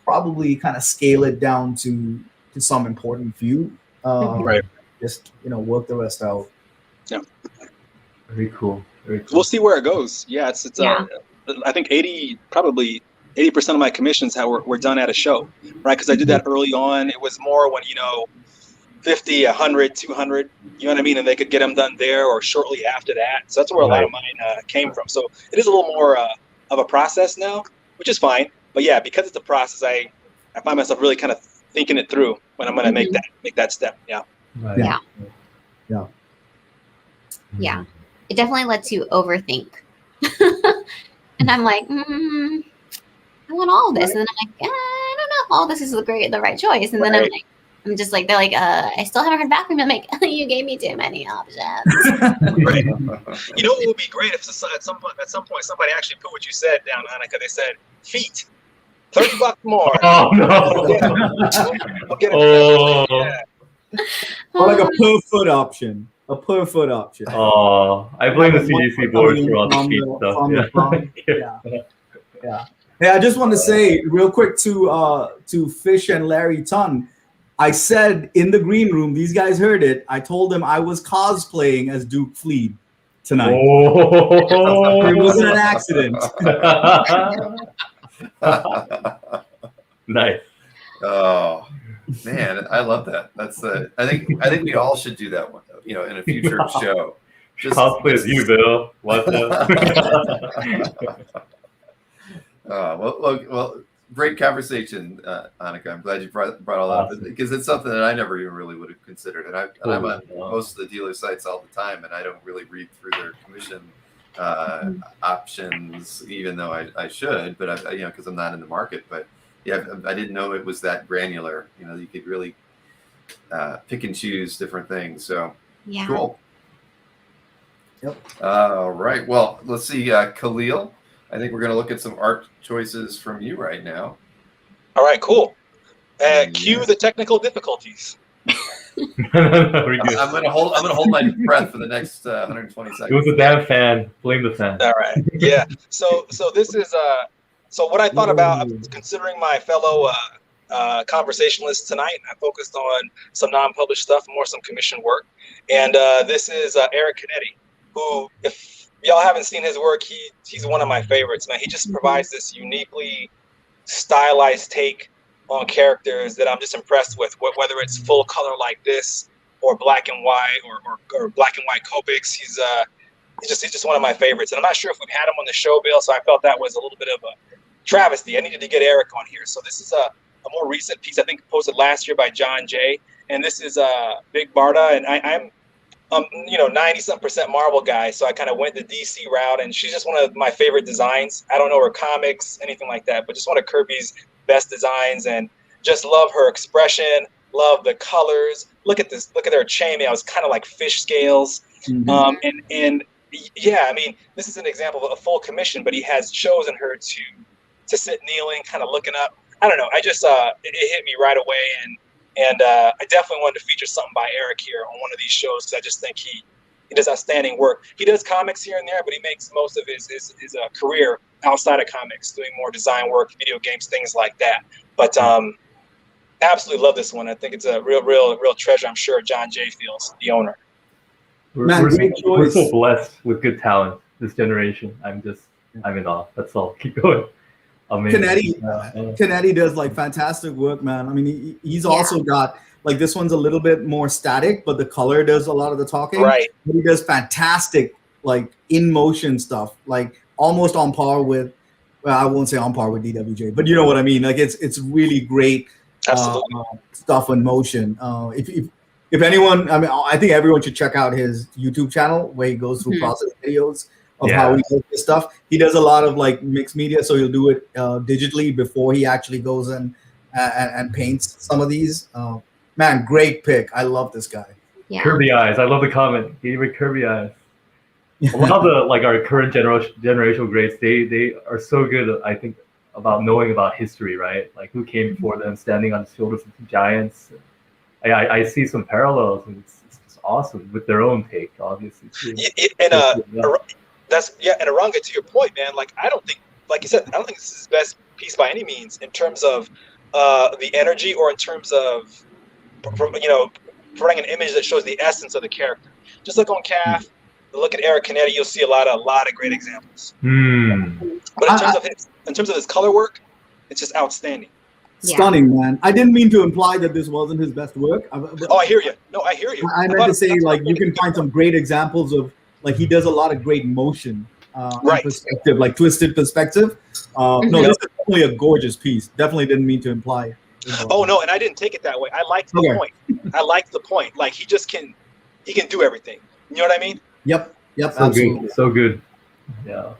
E: Probably kind of scale it down to some important few. Just work the rest out.
C: Yeah. Very cool.
F: We'll see where it goes. Yeah, it's I think 80% of my commissions were done at a show, right? Because I did that early on. It was more when 50, 100, 200, you know what I mean? And they could get them done there or shortly after that. So that's where a lot of mine came from. So it is a little more of a process now, which is fine. But yeah, because it's a process, I find myself really kind of thinking it through when I'm going to make that step. Yeah.
C: Right.
B: Yeah. It definitely lets you overthink. And I'm like, I want all this. And then I'm like, I don't know if all this is the right choice. And then I'm just like, they're like, I still haven't heard back from you. I'm like, you gave me too many options.
F: Right. It would be great if at some point somebody actually put what you said down, Annika. They said feet. $30 more.
C: Oh no!
F: I'll get it.
E: Or like a per foot option. A per foot option.
C: Oh, I blame the CDC board for all the cheap stuff.
E: Yeah. Hey, I just want to say real quick to Fish and Larry Tun. I said in the green room, these guys heard it. I told them I was cosplaying as Duke Fleed tonight.
C: Oh.
E: It wasn't an accident.
C: Nice.
A: Oh man, I love that. That's I think we all should do that one, in a future show.
C: Just cosplay as you, Bill. What the?
A: Well, great conversation, Anika. I'm glad you brought all that up because it's something that I never even really would have considered. And I'm on most of the dealer sites all the time, and I don't really read through their commission options, even though I should. But because I'm not in the market. But yeah, I didn't know it was that granular. You could really pick and choose different things. So
B: Yeah.
A: cool.
E: Yep.
A: All right. Well, let's see, Kahlil. I think we're going to look at some art choices from you right now.
F: All right, cool. Cue the technical difficulties.
A: I'm going to hold my breath for the next 120 seconds.
C: It was a damn fan. Blame the fan.
F: All right. Yeah. So this is so what I thought about considering my fellow conversationalists tonight. I focused on some non-published stuff, more some commission work, and this is Eric Canete, who, if y'all haven't seen his work, he's one of my favorites, man. He just provides this uniquely stylized take on characters that I'm just impressed with, whether it's full color like this or black and white or black and white Copics. He's just one of my favorites. And I'm not sure if we've had him on the show, Bill, so I felt that was a little bit of a travesty. I needed to get Eric on here. So this is a more recent piece, I think posted last year by John Jay. And this is Big Barda, and I'm 90-some% Marvel guy, so I kind of went the DC route, and she's just one of my favorite designs. I don't know her comics, anything like that, but just one of Kirby's best designs, and just love her expression, love the colors. Look at this, look at her chainmail. It's kind of like fish scales. Mm-hmm. And yeah, I mean, this is an example of a full commission, but he has chosen her to sit kneeling, kind of looking up. I don't know. I just it hit me right away, and I definitely wanted to feature something by Eric here on one of these shows, because I just think he does outstanding work. He does comics here and there, but he makes most of his career outside of comics, doing more design work, video games, things like that. But absolutely love this one. I think it's a real treasure. I'm sure John Jay feels, the owner.
C: We're so blessed with good talent this generation. I'm in awe. That's all. Keep going.
E: Canete does like fantastic work, man. I mean, he's also got like, this one's a little bit more static, but the color does a lot of the talking.
F: Right.
E: But he does fantastic like in motion stuff, like almost on par with. Well, I won't say on par with DWJ, but you know what I mean. Like it's really great stuff in motion. If anyone, I mean, I think everyone should check out his YouTube channel where he goes through process videos of how he does this stuff. He does a lot of like mixed media, so he'll do it digitally before he actually goes in and paints some of these. Man, great pick. I love this guy.
B: Yeah.
C: Kirby eyes. I love the comment. Gave it Kirby eyes. A lot of the our current generational greats, they are so good, I think, about knowing about history, right? Like who came before them, standing on the shoulders of the giants. I see some parallels, and it's just awesome with their own take, obviously. Too.
F: And Eranga, to your point, man, like I don't think, like you said, I don't think this is his best piece by any means in terms of the energy, or in terms of providing an image that shows the essence of the character. Just look on Capt, look at Eric Canete, you'll see a lot of great examples. But in terms of his color work, it's just outstanding.
E: Stunning, man. I didn't mean to imply that this wasn't his best work.
F: I hear you. No, I hear you.
E: I meant to say, like, you can find some great examples of, like, he does a lot of great motion perspective, like twisted perspective. No, this is definitely a gorgeous piece. Definitely didn't mean to imply.
F: Oh no, and I didn't take it that way. I liked the point. I liked the point. Like he can do everything. You know what I mean?
E: Yep.
C: So
E: Absolutely.
C: good. So good. Yeah.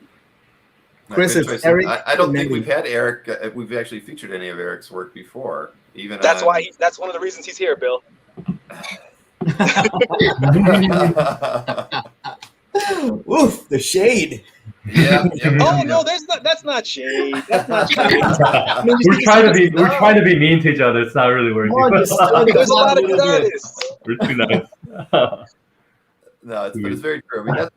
E: Chris, it's Eric.
A: I don't think we've had Eric. We've actually featured any of Eric's work before. Even
F: that's why. That's one of the reasons he's here, Bill.
E: Oof, the shade.
A: Yeah.
F: Oh no, that's not shade. That's not shade.
C: We're trying to be mean to each other. It's not really working.
F: There's a lot of good artists.
C: We're too nice.
A: No, but it's very true. I mean, that's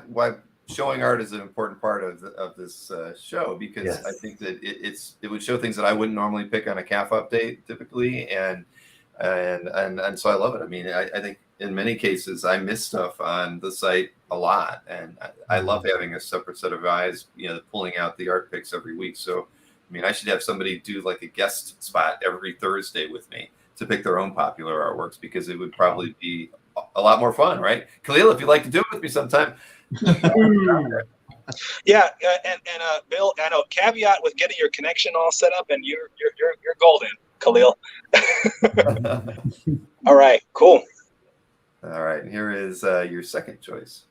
A: why showing art is an important part of this show, because I think that it would show things that I wouldn't normally pick on a CAF update typically, and so I love it. I mean, I think in many cases I miss stuff on the site a lot, and I love having a separate set of eyes, pulling out the art picks every week. So, I mean, I should have somebody do like a guest spot every Thursday with me to pick their own popular artworks, because it would probably be a lot more fun, right? Kahlil, if you'd like to do it with me sometime.
F: Yeah, and Bill, I know caveat with getting your connection all set up, and you're golden, Kahlil. All right, cool.
A: All right, here is your second choice.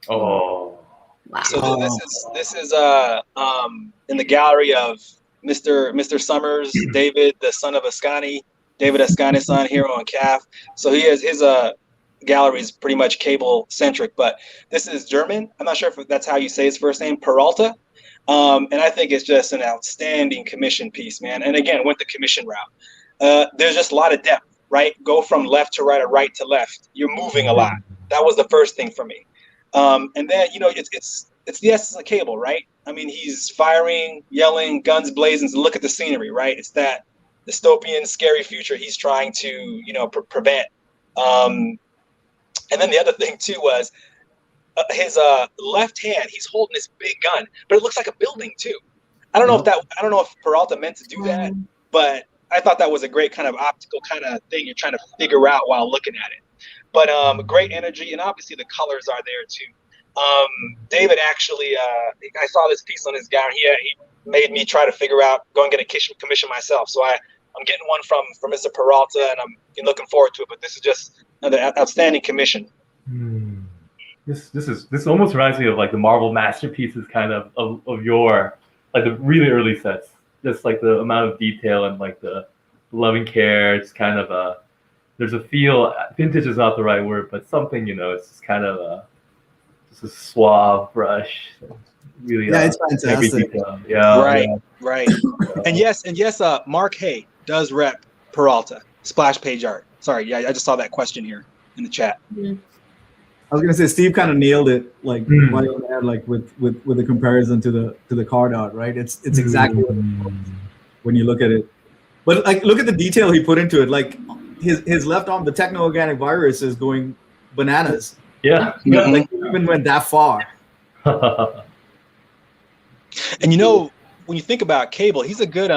C: Oh.
B: Wow.
F: So this is in the gallery of Mr. Summers, David, the son of Ascani, David Ascani's son, hero on Capt. So he has his gallery is pretty much cable centric, but this is German. I'm not sure if that's how you say his first name, Peralta. And I think it's just an outstanding commission piece, man. And again, went the commission route. There's just a lot of depth, right? Go from left to right or right to left. You're moving a lot. That was the first thing for me. And then, it's the essence of cable, right? I mean, he's firing, yelling, guns blazing. So look at the scenery, right? It's that dystopian, scary future he's trying to, prevent. And then the other thing too was his left hand. He's holding this big gun, but it looks like a building too. I don't know if Peralta meant to do that, but I thought that was a great kind of optical kind of thing you're trying to figure out while looking at it. But great energy, and obviously the colors are there too. David actually, I saw this piece on his gown. He made me try to figure out, go and get a commission myself. So I'm getting one from Mr. Peralta, and I'm looking forward to it. But this is just another outstanding commission.
C: This almost reminds me of like the Marvel masterpieces kind of your like the really early sets. Just like the amount of detail and like the loving care. It's kind of there's a feel. Vintage is not the right word, but something it's just kind of just a suave brush. Really,
E: it's fantastic.
C: Yeah,
F: right. And yes, Mark Hay does rep Peralta splash page art. Sorry, yeah, I just saw that question here in the chat.
E: I was gonna say Steve kind of nailed it, like right on there, like with the comparison to the card art, right? It's exactly what it is when you look at it. But like, look at the detail he put into it. Like his left arm, the techno-organic virus is going bananas.
C: Yeah.
E: Like he even went that far.
F: And when you think about Cable, he's a good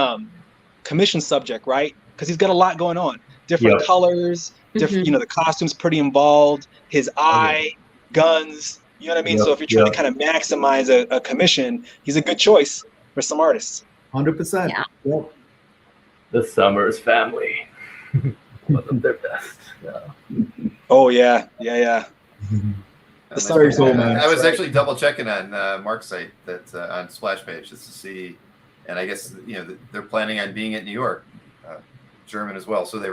F: commission subject, right? Because he's got a lot going on. Different colors, different, the costume's pretty involved. His eye, guns, you know what I mean? So if you're trying to kind of maximize a commission, he's a good choice for some artists.
E: 100%.
B: Yeah.
E: Yep.
C: The Summers family. One of their best. Yeah.
F: Oh yeah.
E: Very cool, man.
A: I was actually double checking on Mark's site that on Splash Page just to see, and I guess they're planning on being at New York, German as well. So they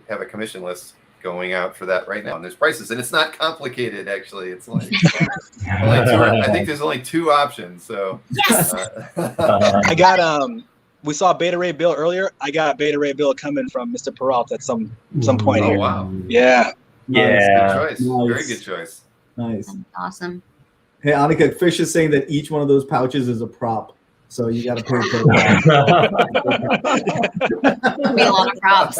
A: have a commission list going out for that right now, and there's prices, and it's not complicated actually. It's like I think there's only 2 options. So
B: yes,
F: I got we saw Beta Ray Bill earlier. I got Beta Ray Bill coming from Mr. Peralta at some point here.
A: Oh wow!
F: Yeah.
A: Good choice.
E: Nice.
A: Very good choice.
E: Nice.
B: awesome.
E: Hey, Anika, Fish is saying that each one of those pouches is a prop, so you got to pay for
B: Be a lot of props.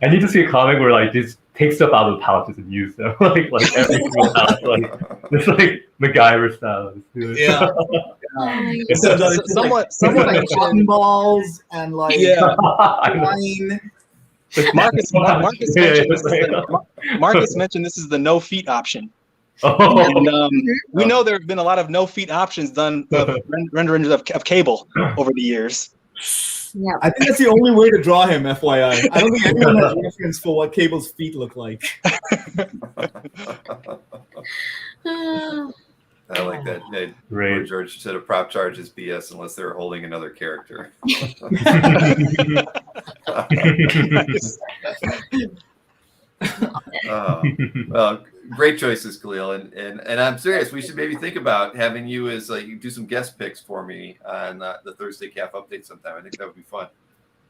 C: I need to see a comic where like just take stuff out of the pouches and use them, like every single pouch, like just like MacGyver style.
E: Yeah.
F: Someone
E: like cotton
F: mentioned
E: balls and like wine.
F: Marcus mentioned this is the no feet option.
C: Oh.
F: And we know there have been a lot of no feet options done of renderings of Cable over the years.
B: Yeah.
E: I think that's the only way to draw him, FYI. I don't think anyone has reference for what Cable's feet look like.
A: I like that. Where George said a prop charge is BS unless they're holding another character. Well, great choices, Kahlil, and I'm serious. We should maybe think about having you as you do some guest picks for me on the Thursday Capt update sometime. I think that would be fun.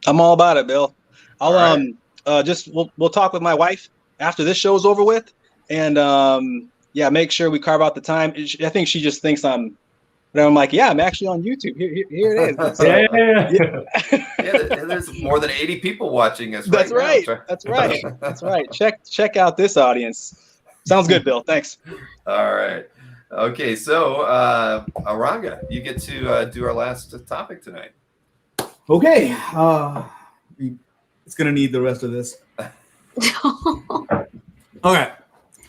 F: I'm all about it, Bill. I'll we'll talk with my wife after this show's over with, and make sure we carve out the time. I think she just thinks I'm like, yeah, I'm actually on YouTube. Here it is.
A: Yeah, there's more than 80 people watching us.
F: That's right. That's right. Check out this audience. Sounds good, Bill. Thanks.
A: All right. Okay, so Eranga, you get to do our last topic tonight.
E: Okay. It's gonna need the rest of this. Okay.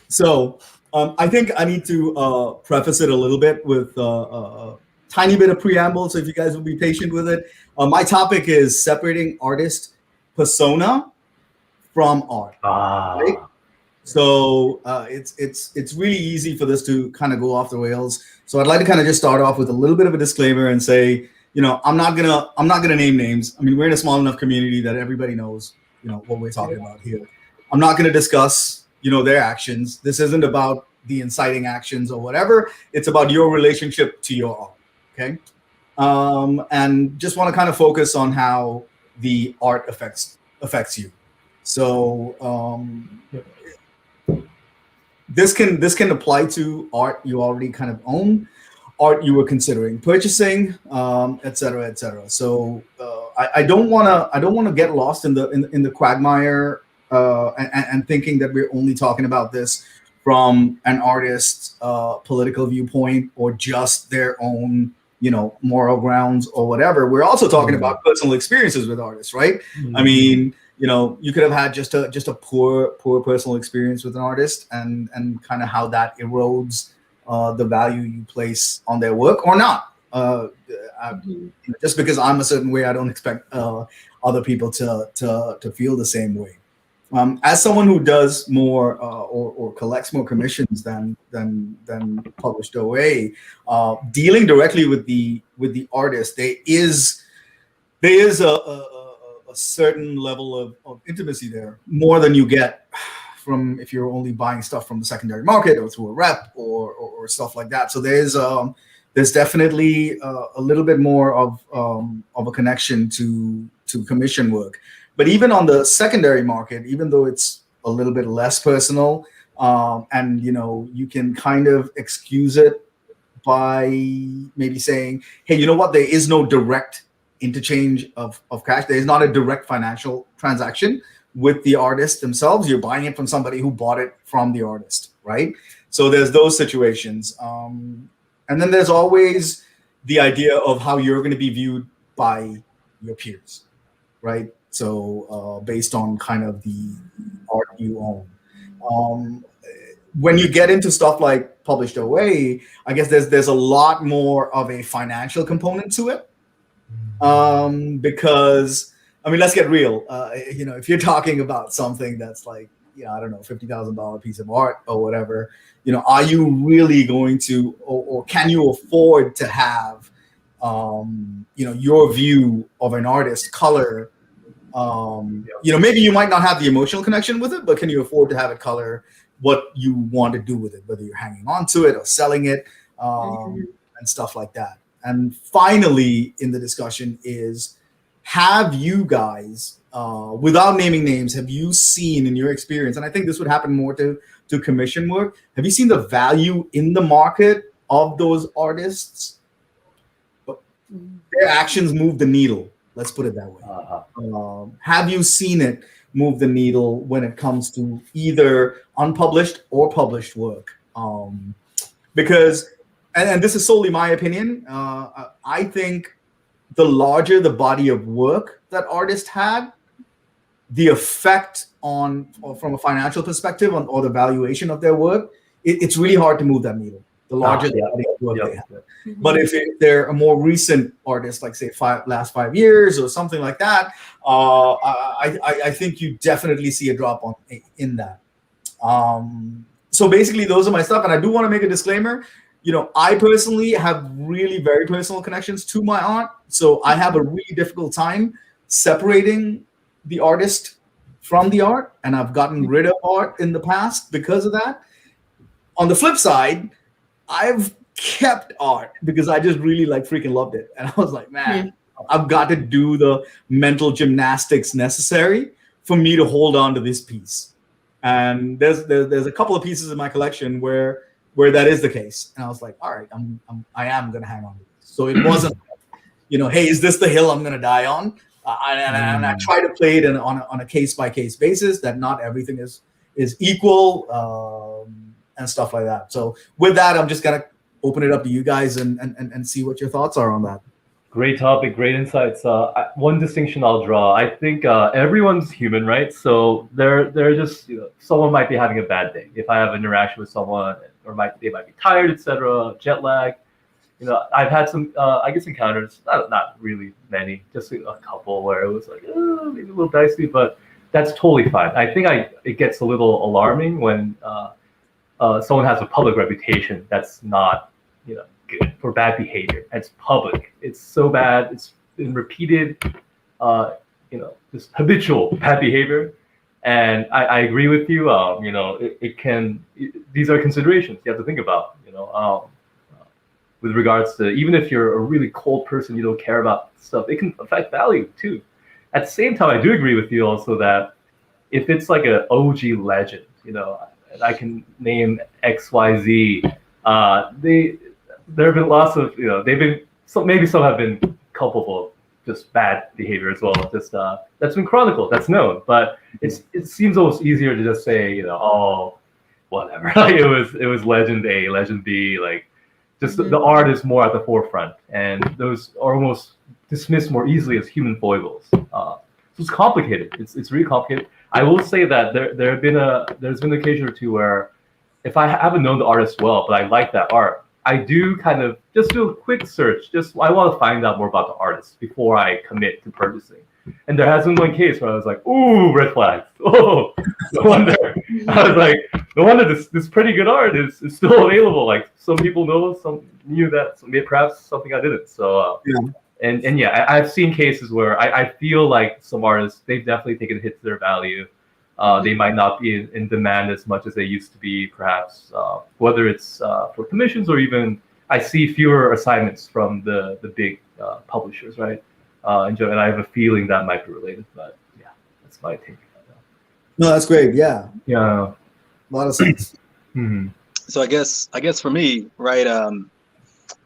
E: So I think I need to preface it a little bit with a tiny bit of preamble. So if you guys will be patient with it, my topic is separating artist persona from art. Right? So it's really easy for this to kind of go off the rails. So I'd like to kind of just start off with a little bit of a disclaimer and say, I'm not gonna name names. I mean, we're in a small enough community that everybody knows, what we're talking about here. I'm not gonna discuss, their actions. This isn't about the inciting actions or whatever. It's about your relationship to your art. Okay. And just want to kind of focus on how the art affects you. So this can apply to art you already kind of own, art you were considering purchasing, et cetera, et cetera. So I don't want to get lost in the quagmire and thinking that we're only talking about this from an artist's political viewpoint or just their own moral grounds or whatever. We're also talking about personal experiences with artists, right? I mean, you could have had just a poor personal experience with an artist and kind of how that erodes the value you place on their work or not. Just because I'm a certain way, I don't expect other people to feel the same way. As someone who does more or collects more commissions than published OA, dealing directly with the artist, there is a certain level of intimacy there, more than you get from if you're only buying stuff from the secondary market or through a rep or stuff like that. So there's definitely a little bit more of a connection to commission work. But even on the secondary market, even though it's a little bit less personal, and you can kind of excuse it by maybe saying, hey, you know what? There is no direct interchange of cash. There is not a direct financial transaction with the artist themselves. You're buying it from somebody who bought it from the artist, right? So there's those situations. And then there's always the idea of how you're going to be viewed by your peers, right? So based on kind of the art you own. When you get into stuff like published OA, I guess there's a lot more of a financial component to it. Because, I mean, let's get real. If you're talking about something that's like, I don't know, $50,000 piece of art or whatever, are you really going to, or can you afford to have, your view of an artist's color? Maybe you might not have the emotional connection with it, but can you afford to have it color what you want to do with it, whether you're hanging on to it or selling it, and stuff like that. And finally, in the discussion is, have you guys, without naming names, have you seen in your experience, and I think this would happen more to commission work, have you seen the value in the market of those artists? Their actions move the needle. Let's put it that way. Have you seen it move the needle when it comes to either unpublished or published work? Because, and this is solely my opinion, I think the larger the body of work that artists had, the effect on, or from a financial perspective, on or the valuation of their work, it's really hard to move that needle. The larger the body of work they have. But if they're a more recent artist, like say last 5 years or something like that, I think you definitely see a drop in that. So basically, those are my stuff, and I do want to make a disclaimer. I personally have really very personal connections to my art, so I have a really difficult time separating the artist from the art, and I've gotten rid of art in the past because of that. On the flip side, I've kept art because I just really freaking loved it, and I was like, man, I've got to do the mental gymnastics necessary for me to hold on to this piece. And there's a couple of pieces in my collection where that is the case, and I was like, all right, I am gonna hang on to this. So it wasn't, hey, is this the hill I'm gonna die on? And I try to play it on a case by case basis. That not everything is equal, and stuff like that. So with that, I'm just gonna open it up to you guys and see what your thoughts are on that.
C: Great topic, great insights. One distinction I'll draw. I think everyone's human, right? So they're just someone might be having a bad day. If I have an interaction with someone, or they might be tired, etc., jet lag. I've had some I guess encounters, not really many, just a couple where it was like maybe a little dicey, but that's totally fine. I think it gets a little alarming when someone has a public reputation that's not good for bad behavior. It's public. It's so bad. It's been repeated, this habitual bad behavior. And I agree with you. These are considerations you have to think about. With regards to, even if you're a really cold person, you don't care about stuff, it can affect value too. At the same time, I do agree with you also that if it's like an OG legend, I can name XYZ. There have been lots of, maybe some have been culpable of just bad behavior as well. Just that's been chronicled, that's known. But it seems almost easier to just say, oh, whatever. Like it was legend A, legend B, like just the art is more at the forefront, and those are almost dismissed more easily as human foibles. So it's complicated. It's really complicated. I will say that there's been an occasion or two where if I haven't known the artist well, but I like that art, I do kind of just do a quick search. I want to find out more about the artist before I commit to purchasing. And there has been one case where I was like, ooh, red flags. Oh, no wonder. I was like, no wonder this pretty good art is still available. Like some people know, some knew that, perhaps something I didn't. So, I've seen cases where I feel like some artists, they've definitely taken a hit to their value. They might not be in demand as much as they used to be, perhaps, whether it's for commissions or even I see fewer assignments from the big publishers, right? And I have a feeling that might be related, but yeah, that's my take.
E: No, that's great. Yeah.
C: Yeah.
E: A lot of sense.
C: Mm-hmm.
F: So I guess for me, right,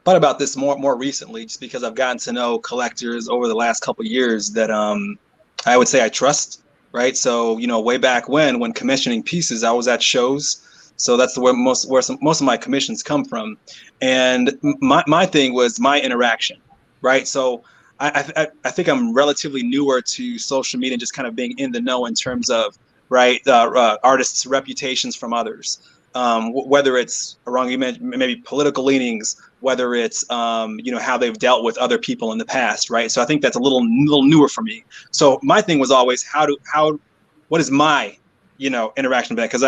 F: thought about this more recently, just because I've gotten to know collectors over the last couple of years that I would say I trust. Right. So, way back when commissioning pieces, I was at shows. So that's where most of my commissions come from. And my thing was my interaction. Right. So I think I'm relatively newer to social media and just kind of being in the know in terms of artists' reputations from others. Whether it's Eranga, maybe political leanings, whether it's how they've dealt with other people in the past, right? So I think that's a little newer for me. So my thing was always what is my interaction with that? Because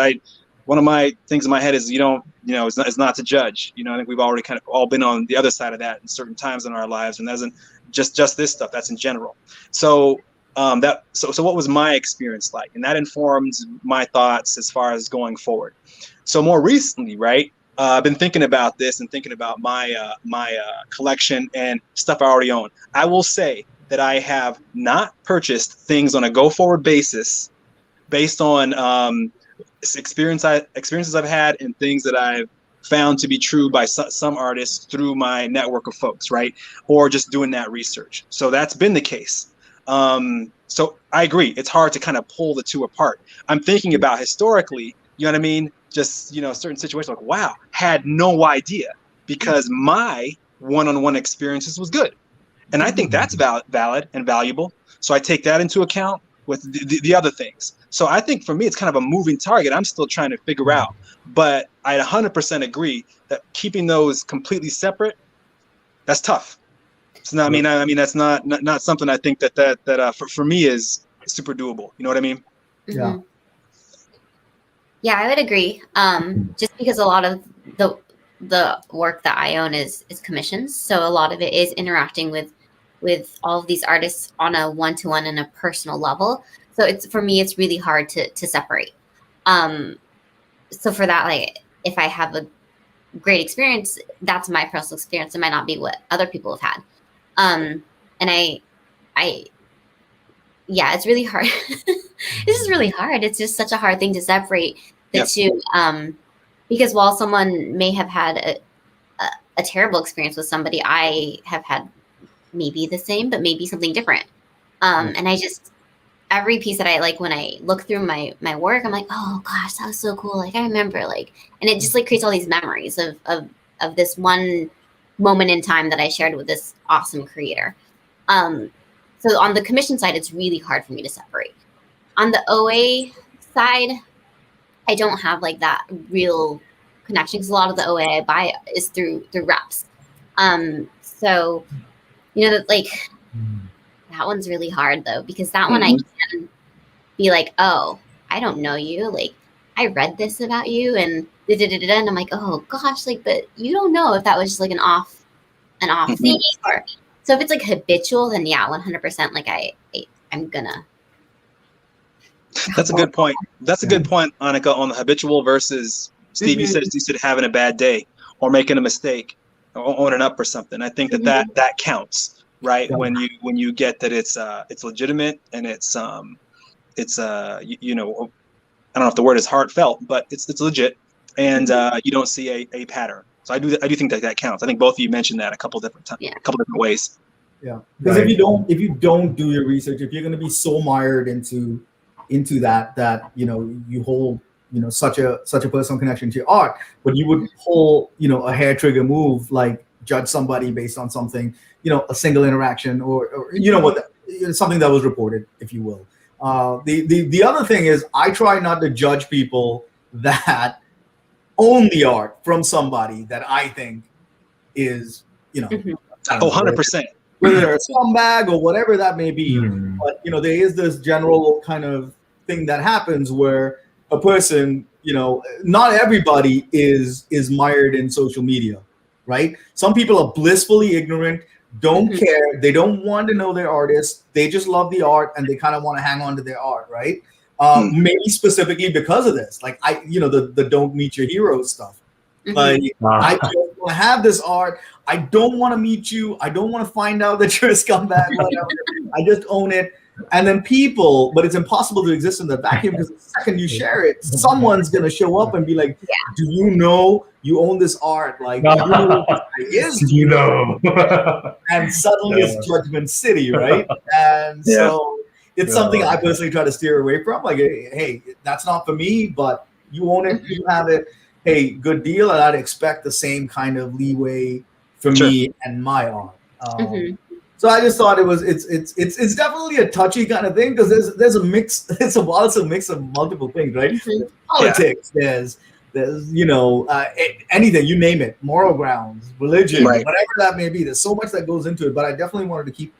F: one of my things in my head is it's not to judge. I think we've already kind of all been on the other side of that in certain times in our lives, and that isn't just this stuff. That's in general. So so what was my experience like, and that informs my thoughts as far as going forward. So more recently, right, I've been thinking about this and thinking about my collection and stuff I already own. I will say that I have not purchased things on a go forward basis based on experiences I've had and things that I've found to be true by some artists through my network of folks, right, or just doing that research. So that's been the case. So I agree. It's hard to kind of pull the two apart. I'm thinking about historically, you know what I mean? Just, certain situations like, wow, had no idea, because my one-on-one experiences was good. And I think that's valid and valuable. So I take that into account with the other things. So I think for me, it's kind of a moving target. I'm still trying to figure out, but I 100% agree that keeping those completely separate, that's tough. So I mean, that's not something I think that for me is super doable. You know what I mean?
E: Yeah.
B: Yeah, I would agree. Just because a lot of the work that I own is commissions, so a lot of it is interacting with all of these artists on a one-to-one and a personal level. So for me, it's really hard to separate. So for that, like if I have a great experience, that's my personal experience. It might not be what other people have had. And it's really hard. This is really hard. It's just such a hard thing to separate the two. Because while someone may have had a terrible experience with somebody, I have had maybe the same, but maybe something different. And every piece that I like, when I look through my work, I'm like, oh gosh, that was so cool. Like I remember and it just like creates all these memories of this one moment in time that I shared with this awesome creator. So on the commission side, it's really hard for me to separate. On the OA side, I don't have like that real connection because a lot of the OA I buy is through reps. So that like that one's really hard though, because that one I can be like, oh, I don't know you. Like I read this about you and and I'm like, oh gosh, like, but you don't know if that was just like an off thing. Or so if it's like habitual, then yeah, 100%. Like I'm gonna.
F: That's a good point. That's a good point, Annika, on the habitual versus Steve. You said having a bad day or making a mistake or owning up or something. I think that counts, right? When you get that it's legitimate and it's I don't know if the word is heartfelt, but it's legit, and you don't see a pattern. So I do think that counts. I think both of you mentioned that a couple different times, a couple different ways.
E: Yeah, because if you don't do your research, if you're going to be so mired into that you hold such a personal connection to your art, but you would pull a hair trigger move like judge somebody based on something, a single interaction or something that was reported, if you will. The other thing is I try not to judge people that own the art from somebody that I think is
F: 100%.
E: Whether they're a scumbag or whatever that may be. But there is this general kind of thing that happens where a person, not everybody is mired in social media, right? Some people are blissfully ignorant, don't care, they don't want to know their artist, they just love the art and they kind of want to hang on to their art, right? Maybe specifically because of this, like the don't meet your heroes stuff. Like I just want to have this art. I don't want to meet you. I don't want to find out that you're a scumbag. Whatever. I just own it. And then but it's impossible to exist in the vacuum because the second you share it, someone's gonna show up and be like, "Do you know you own this art? Like, is and suddenly it's Judgment City, right? And so it's something I personally try to steer away from. Like, hey, that's not for me, but you own it, you have it. Hey, good deal, and I'd expect the same kind of leeway for me and my art. So I just thought it's definitely a touchy kind of thing because there's a mix. It's a mix of multiple things, right? There's politics. There's anything, you name it, moral grounds, religion, whatever that may be. There's so much that goes into it, but I definitely wanted to keep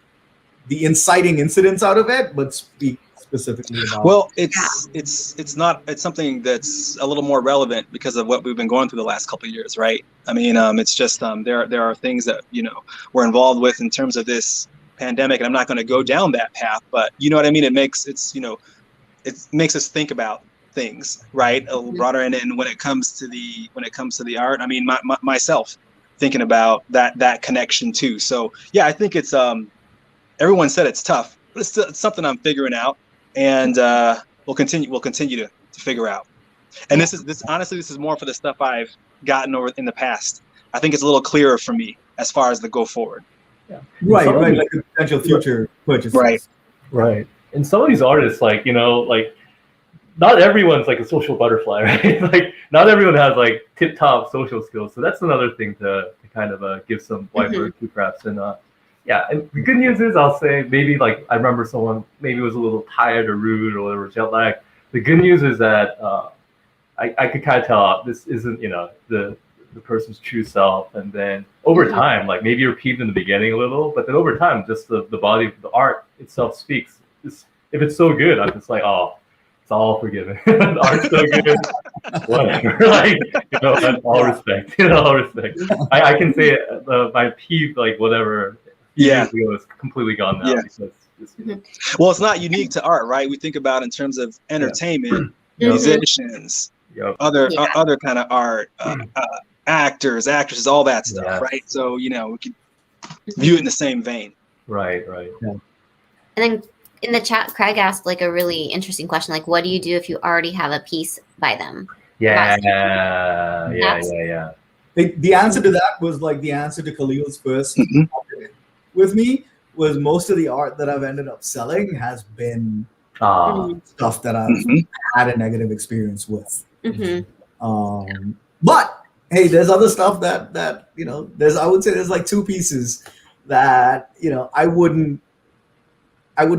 E: the inciting incidents out of it, but speak specifically about.
F: Well, it's something that's a little more relevant because of what we've been going through the last couple of years, right? I mean, it's just there are things that we're involved with in terms of this pandemic, and I'm not going to go down that path, but you know what I mean. It makes us think about things, right? A little broader, and then when it comes to the art, I mean, myself thinking about that connection too. So yeah, I think it's everyone said it's tough, but it's something I'm figuring out. And we'll continue to figure out. And this is more for the stuff I've gotten over in the past. I think it's a little clearer for me as far as the go forward.
E: Yeah. Right, like the potential future purchases.
C: Right. And some of these artists, like not everyone's like a social butterfly, right? Like not everyone has like tip-top social skills. So that's another thing to kind of give some white bird to perhaps. And and the good news is, I'll say, maybe like I remember someone maybe was a little tired or rude or whatever, jet lag. The good news is that I could kind of tell this isn't the person's true self, and then over time, like maybe you're peeved in the beginning a little, but then over time, just the body of the art itself speaks. If it's so good, I'm just like, oh, it's all forgiven. The art's so good, whatever. Like all respect, all respect. I can say my peeve, like whatever. Years ago, it's completely gone now.
F: Well, it's not unique to art, right? We think about in terms of entertainment, musicians, other kind of art, actors, actresses, all that stuff, right? So we can view it in the same vein.
C: Right.
B: And then in the chat, Craig asked like a really interesting question, like, what do you do if you already have a piece by them?
C: Yeah.
E: The answer to that was like the answer to Kahlil's first with me was most of the art that I've ended up selling has been stuff that I've had a negative experience with. But hey, there's other stuff that you know. I would say there's like two pieces that you know I wouldn't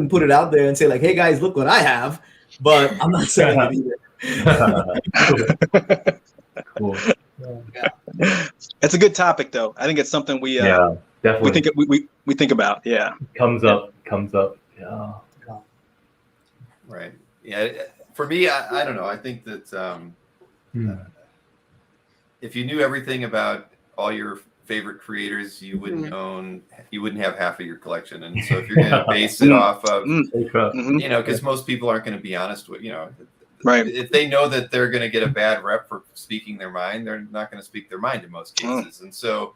E: put it out there and say like, hey guys, look what I have, but I'm not selling it either.
C: Cool.
E: Yeah.
F: It's a good topic, though. I think it's something we
C: definitely
F: we think about. Yeah,
C: comes up. Yeah.
A: Right. Yeah. For me, I don't know. I think that if you knew everything about all your favorite creators, you wouldn't have half of your collection. And so if you're going to base it off of, you know, because most people aren't going to be honest with, you know,
F: right.
A: If they know that they're going to get a bad rep for speaking their mind, they're not going to speak their mind in most cases. And so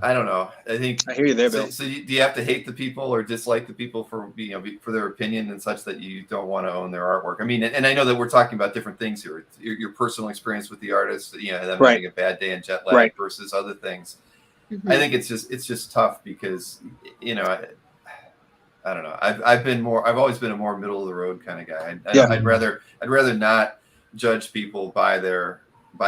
A: I don't know. I think
F: I hear you there, Bill.
A: So do you have to hate the people or dislike the people for, you know, for their opinion and such that you don't want to own their artwork? I mean, and I know that we're talking about different things here. It's your personal experience with the artist, you know, them having a bad day and jet lag versus other things. I think it's just tough because, you know, I don't know. I've always been a more middle of the road kind of guy. I'd rather not judge people by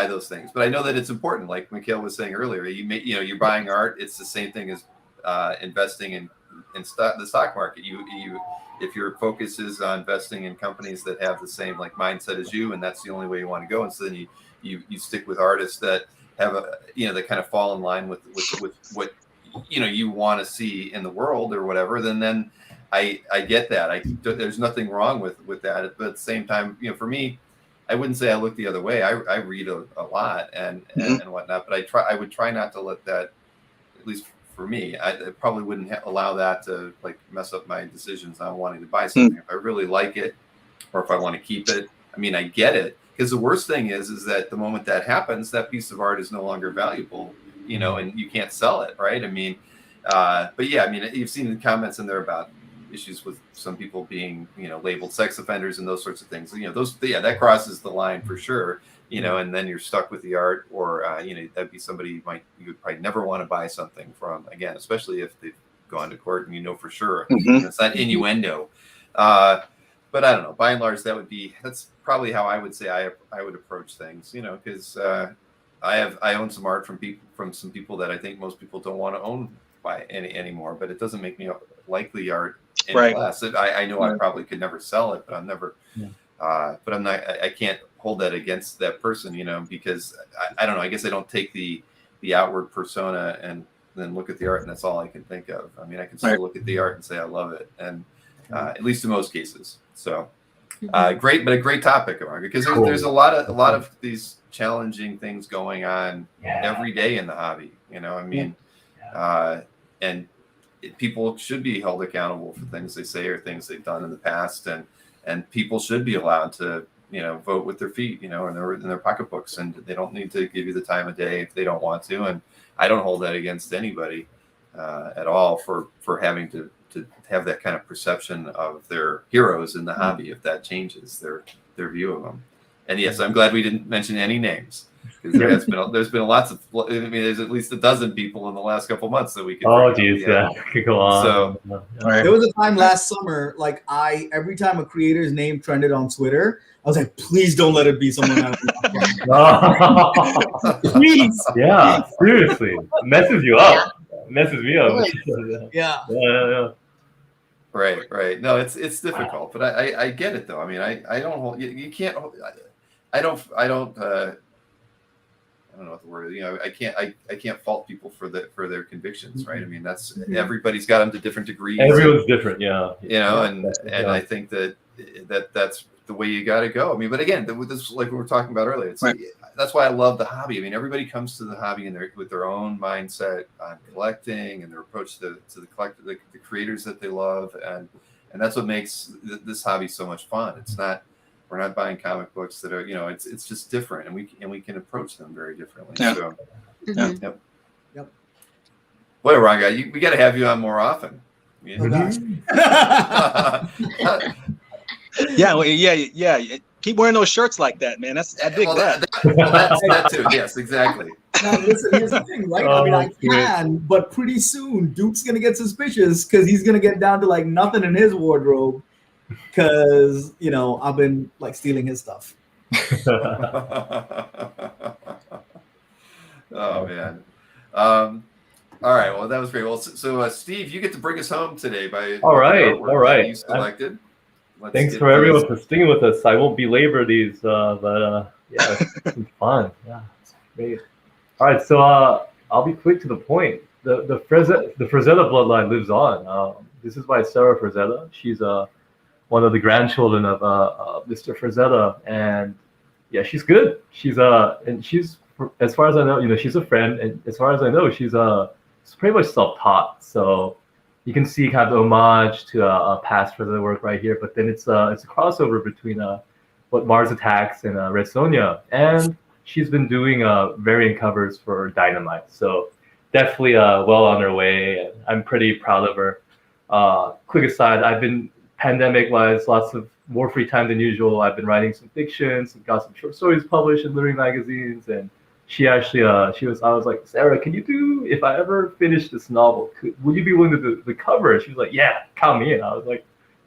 A: those things, but I know that it's important. Like Mikhail was saying earlier, you're buying art. It's the same thing as investing in the stock market. If your focus is on investing in companies that have the same like mindset as you, and that's the only way you want to go, and so then you stick with artists that have that kind of fall in line with what you want to see in the world or whatever, then I get that. There's nothing wrong with that, but at the same time, you know, for me, I wouldn't say I look the other way. I read a lot and whatnot, but I would try not to let that, at least for me, I probably wouldn't allow that to like mess up my decisions on wanting to buy something. If I really like it, or if I want to keep it, I mean, I get it. Because the worst thing is that the moment that happens, that piece of art is no longer valuable, you know, and you can't sell it, right? I mean, but yeah, I mean, you've seen the comments in there about issues with some people being, you know, labeled sex offenders and those sorts of things. You know, that crosses the line for sure, you know, and then you're stuck with the art, or, you know, that'd be somebody you would probably never want to buy something from again, especially if they've gone to court and you know for sure it's not innuendo. But I don't know, by and large, that's probably how I would say I would approach things, you know, because I own some art from some people that I think most people don't want to own by anymore, but it doesn't make me like the art any less. I know I probably could never sell it, but I'm never, but I'm not, I can't hold that against that person, you know, because I don't know, I guess I don't take the outward persona and then look at the art and that's all I can think of. I mean, I can still look at the art and say I love it, and at least in most cases. So great, but a great topic, Eranga, because there's a lot of these challenging things going on every day in the hobby. You know, I mean, and people should be held accountable for things they say or things they've done in the past, and people should be allowed to, you know, vote with their feet, you know, in their pocketbooks, and they don't need to give you the time of day if they don't want to. And I don't hold that against anybody at all for having to have that kind of perception of their heroes in the hobby if that changes their view of them. And yes, I'm glad we didn't mention any names, because there's been lots of, I mean, there's at least a dozen people in the last couple months that we could.
C: Oh geez, could go on.
A: So
E: there was a time last summer, like every time a creator's name trended on Twitter, I was like, please don't let it be someone else.
C: Please. Yeah, seriously, messes you up. Messes me up. Yeah.
A: Right. No, it's difficult, but I get it though. I mean, I don't hold, you can't. I don't. I don't know what the word is. You know, I can't fault people for their convictions, right? I mean, that's everybody's got them to different degrees.
C: Everyone's different, yeah.
A: You know, and I think that's the way you got to go. I mean, but again, with this, like we were talking about earlier, that's why I love the hobby. I mean, everybody comes to the hobby with their own mindset on collecting and their approach to the creators that they love, and that's what makes this hobby so much fun. It's not. We're not buying comic books that are, you know, it's just different, and we can approach them very differently.
F: Yeah.
A: So,
E: Yep.
A: Boy, Eranga, we got to have you on more often.
F: Yeah. Keep wearing those shirts like that, man. I dig that.
A: That too. Yes, exactly.
E: Now, listen, here's the thing, right? I mean, I can, but pretty soon Duke's gonna get suspicious because he's gonna get down to like nothing in his wardrobe. Because, you know, I've been like stealing his stuff.
A: Oh man. All right. Well, that was great. Well, so Steve, you get to bring us home today by
C: all right.
A: that you selected.
C: Thanks for everyone for sticking with us. I won't belabor these, but yeah, it's been fun. Yeah, it's great. All right, so I'll be quick to the point. The Frazetta bloodline lives on. This is by Sarah Frazetta. She's one of the grandchildren of Mr. Frazetta, and yeah, she's good. She's as far as I know, she's a friend, and as far as I know, she's pretty much self-taught. So you can see kind of the homage to past Frazetta work right here, but then it's a crossover between what Mars Attacks and Red Sonja, and she's been doing variant covers for Dynamite. So definitely well on her way, and I'm pretty proud of her. Quick aside, I've been pandemic-wise, lots of more free time than usual. I've been writing some fiction, got some short stories published in literary magazines, and she actually, I was like, Sarah, can you do, if I ever finish this novel, would you be willing to do the cover? She was like, yeah, count me in. I was like,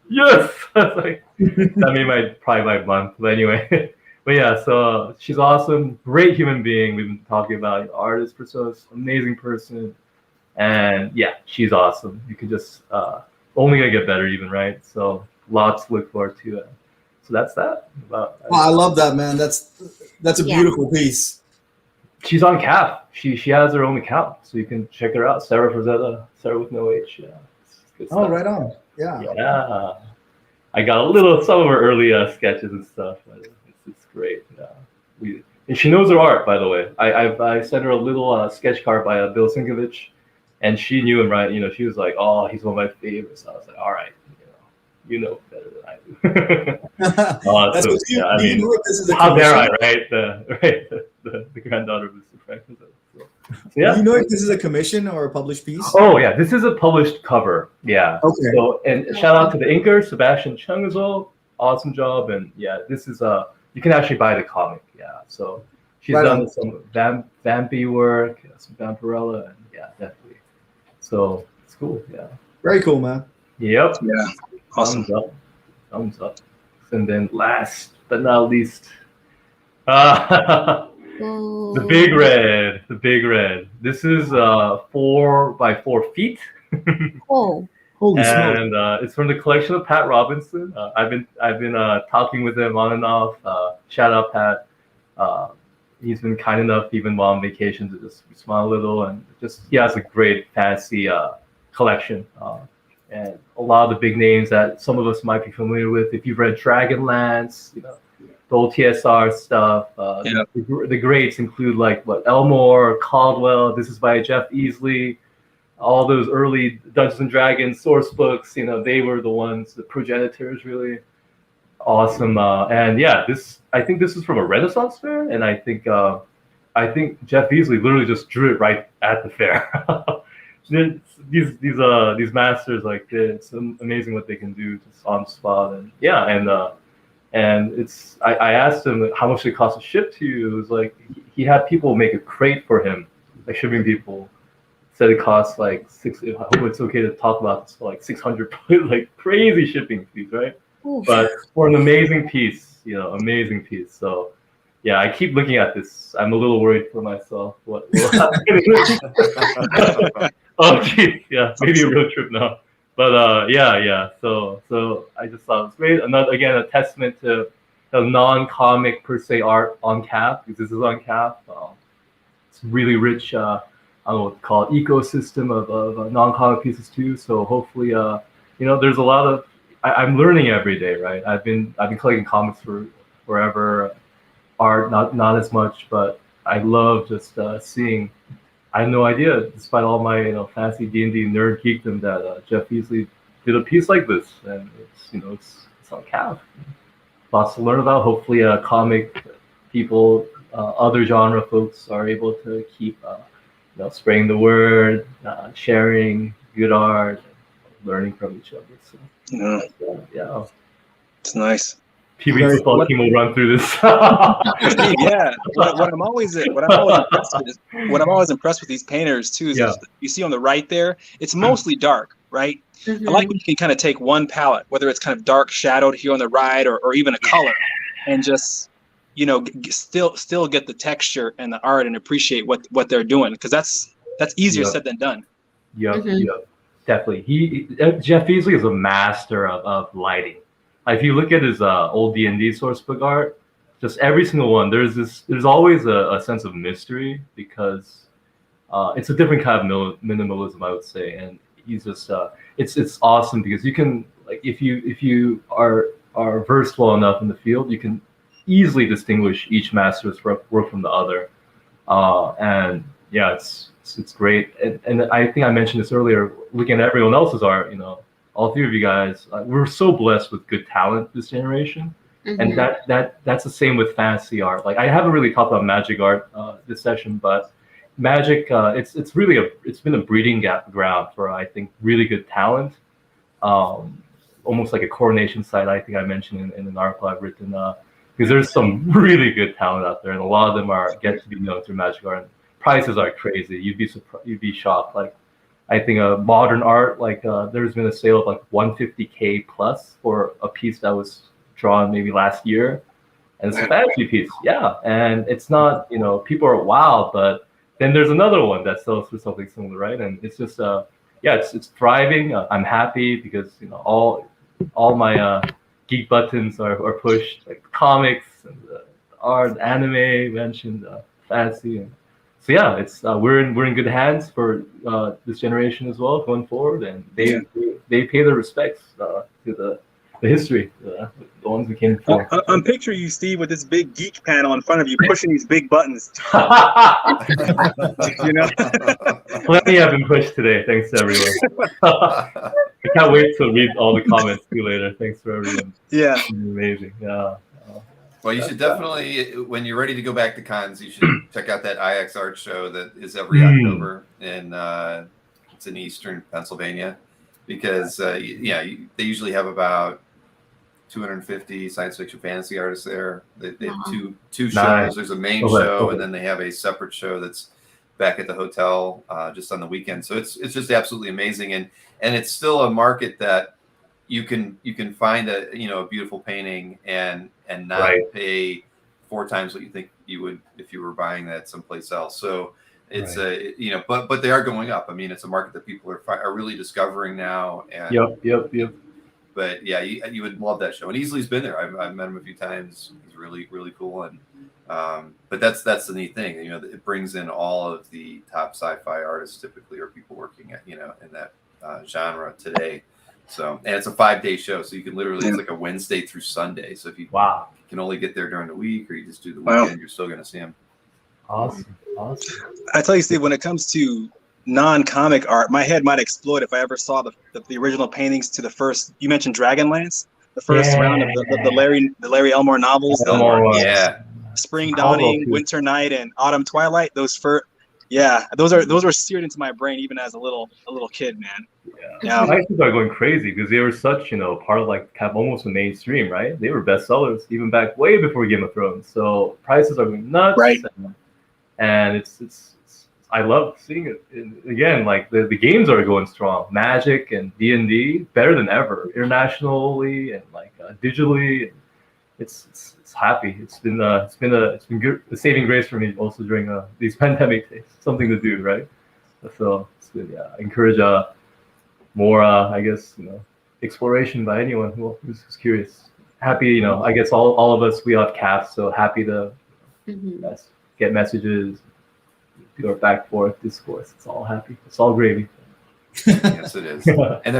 C: yes. I was like, that made probably my month. But anyway, but yeah, so she's awesome, great human being. We've been talking about artist, personas, amazing person, and yeah, she's awesome. You can just only gonna get better, even, right? So lots to look forward to. So that's that.
E: I love that, man. That's a beautiful piece.
C: She's on Capt. She has her own account, so you can check her out. Sarah Frazetta, Sarah with no H. Yeah, it's good stuff.
E: Oh, right on. Yeah.
C: Yeah. I got some of her early sketches and stuff. But it's great. Yeah. And she knows her art, by the way. I sent her a little sketch card by Bill Sinkovich, and she knew him, right? She was like, "Oh, he's one of my favorites." I was like, "All right, you know better than I do."
E: That's
C: so,
E: what you,
C: yeah, I mean,
E: this is a
C: how dare I, right? The granddaughter of Mr. Franklin. So, yeah.
E: Do you know if this is a commission or a published piece?
C: Oh yeah, this is a published cover. Yeah.
E: Okay.
C: So and shout out to the inker, Sebastian Chung as well. Awesome job. And yeah, this is you can actually buy the comic. Yeah. So she's done some vampy work, some Vampirella, and yeah, definitely. So it's cool. Yeah.
E: Very cool, man.
C: Yep.
F: Yeah. Awesome.
C: Thumbs up. And then last but not least, the big red. This is 4 by 4 feet.
B: Oh,
E: holy smoke!
C: And it's from the collection of Pat Robinson. I've been talking with him on and off. Shout out Pat. He's been kind enough, even while on vacation, to just smile a little, and just he has a great fancy collection. And a lot of the big names that some of us might be familiar with, if you've read Dragonlance, the old TSR stuff. The greats include Elmore, Caldwell. This is by Jeff Easley. All those early Dungeons and Dragons source books, they were the ones, the progenitors, really awesome. And yeah, I think this is from a Renaissance fair, and I think Jeff Easley literally just drew it right at the fair. These masters, it's amazing what they can do just on the spot. And yeah, and it's I asked him how much it cost to ship to you. It was like he had people make a crate for him, shipping people. Said it costs I hope it's okay to talk about this, for $600, crazy shipping fees, right? Ooh. But for an amazing piece, amazing piece. So yeah, I keep looking at this. I'm a little worried for myself. What will happen? Oh, geez, yeah, maybe a road trip now. But yeah. So I just thought it was great. Again, a testament to the non-comic per se art on Capt, because this is on Capt. It's really rich. I don't know what to call it, ecosystem of non-comic pieces too. So hopefully, there's a lot of. I'm learning every day, right? I've been collecting comics for forever. Art, not as much, but I love just seeing. I had no idea, despite all my fancy D&D nerd geekdom, that Jeff Easley did a piece like this, and it's on Capt. Lots to learn about. Hopefully, comic people, other genre folks are able to keep spreading the word, sharing good art, learning from each other. So yeah,
F: it's nice.
C: PB football team will run through this.
F: Yeah, what I'm always impressed with these painters too is you see on the right there, it's mostly dark, right? Mm-hmm. I like when you can kind of take one palette, whether it's kind of dark shadowed here on the right or even a color, and just still get the texture and the art and appreciate what they're doing, because that's easier said than done.
C: Yep, definitely. Jeff Easley is a master of lighting. If you look at his old D&D source book art, just every single one, there's always a sense of mystery, because it's a different kind of minimalism, I would say. And he's just it's awesome, because you can, like, if you are versed well enough in the field, you can easily distinguish each master's work from the other. And yeah, it's great. And I think I mentioned this earlier, looking at everyone else's art, all three of you guys, we're so blessed with good talent this generation. And that's the same with fantasy art. Like, I haven't really talked about magic art this session, but magic, it's been a breeding ground for, I think, really good talent. Almost like a coronation site, I think I mentioned in an article I've written, because there's some really good talent out there, and a lot of them get to be known through magic art. And prices are crazy. You'd be shocked. Like, I think modern art, like there's been a sale of like $150K plus for a piece that was drawn maybe last year, and it's a fantasy piece. Yeah, and it's not, people are wow, but then there's another one that sells for something similar, right? And it's just it's thriving. I'm happy because all my geek buttons are pushed, like comics and art, anime mentioned, fantasy, and so yeah, it's we're in good hands for this generation as well going forward, and they pay their respects to the history, the ones we came before.
F: I'm picturing you, Steve, with this big geek panel in front of you, pushing these big buttons.
C: Plenty have been pushed today. Thanks to everyone. I can't wait to read all the comments too later. Thanks for everyone.
F: Yeah,
C: amazing. Yeah.
A: Well, you should definitely, when you're ready to go back to cons, you should check out that IX Art Show that is every October, and it's in Eastern Pennsylvania, because they usually have about 250 science fiction fantasy artists there. They have two shows. Nice. There's a main show, and then they have a separate show that's back at the hotel just on the weekend. So it's just absolutely amazing, and it's still a market that you can find a beautiful painting and not pay 4 times what you think you would if you were buying that someplace else. So it's but they are going up. I mean, it's a market that people are really discovering now. And
C: Yep.
A: But yeah, you would love that show. And Easley's been there. I've met him a few times. He's really, really cool. And but that's the neat thing. It brings in all of the top sci-fi artists typically, or people working at in that genre today. So, and it's a 5-day show, so you can literally, it's like a Wednesday through Sunday. So if you can only get there during the week, or you just do the weekend, you're still going to see them.
C: Awesome.
F: I tell you, Steve, when it comes to non-comic art, my head might explode if I ever saw the original paintings to the first. You mentioned Dragonlance, the first round of the Larry Elmore novels. Spring Dawning, Winter Night, and Autumn Twilight. Those were seared into my brain even as a little kid, man.
C: Yeah. Prices are going crazy because they were such, part of like kind of almost the mainstream, right? They were bestsellers even back way before Game of Thrones. So prices are going nuts,
F: right?
C: And it's I love seeing it. And again, like the games are going strong. Magic and D&D better than ever, internationally and like digitally. It's happy. It's been good, a saving grace for me also during these pandemic days. Something to do, right? So it's good. Yeah, I encourage more, I guess, exploration by anyone who's curious. Happy, I guess all of us, we have Capt, so happy to get messages, do our back forth discourse. It's all happy. It's all gravy.
A: Yes, it is. And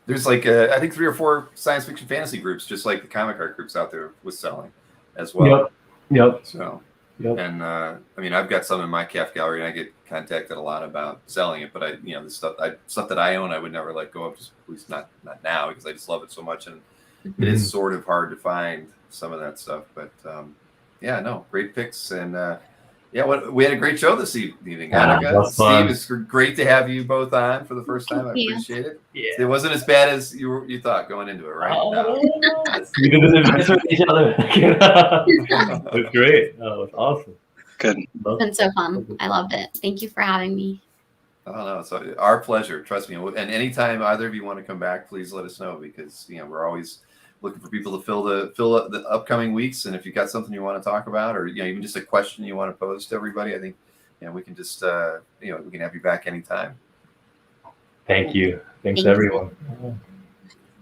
A: there's like I think 3 or 4 science fiction fantasy groups, just like the comic art groups out there, with selling as well.
C: Yep.
A: So, and I mean, I've got some in my Capt gallery, and I get contacted a lot about selling it. But the stuff that I own, I would never let go of, just at least not now, because I just love it so much, and it is sort of hard to find some of that stuff. But great picks, and we had a great show this evening. Anika, Steve, it's great to have you both on for the first time. I appreciate it. Yeah. It wasn't as bad as you thought going into it, right?
C: We did an event with each other. It was great. Oh, it was awesome.
F: Good.
B: It's been so fun. I loved it. Thank you for having me.
A: Oh no, it's our pleasure. Trust me. And anytime either of you want to come back, please let us know, because we're looking for people to fill the upcoming weeks. And if you've got something you want to talk about, or even just a question you want to pose to everybody, I think we can just we can have you back anytime.
C: Thank you. Thanks everyone.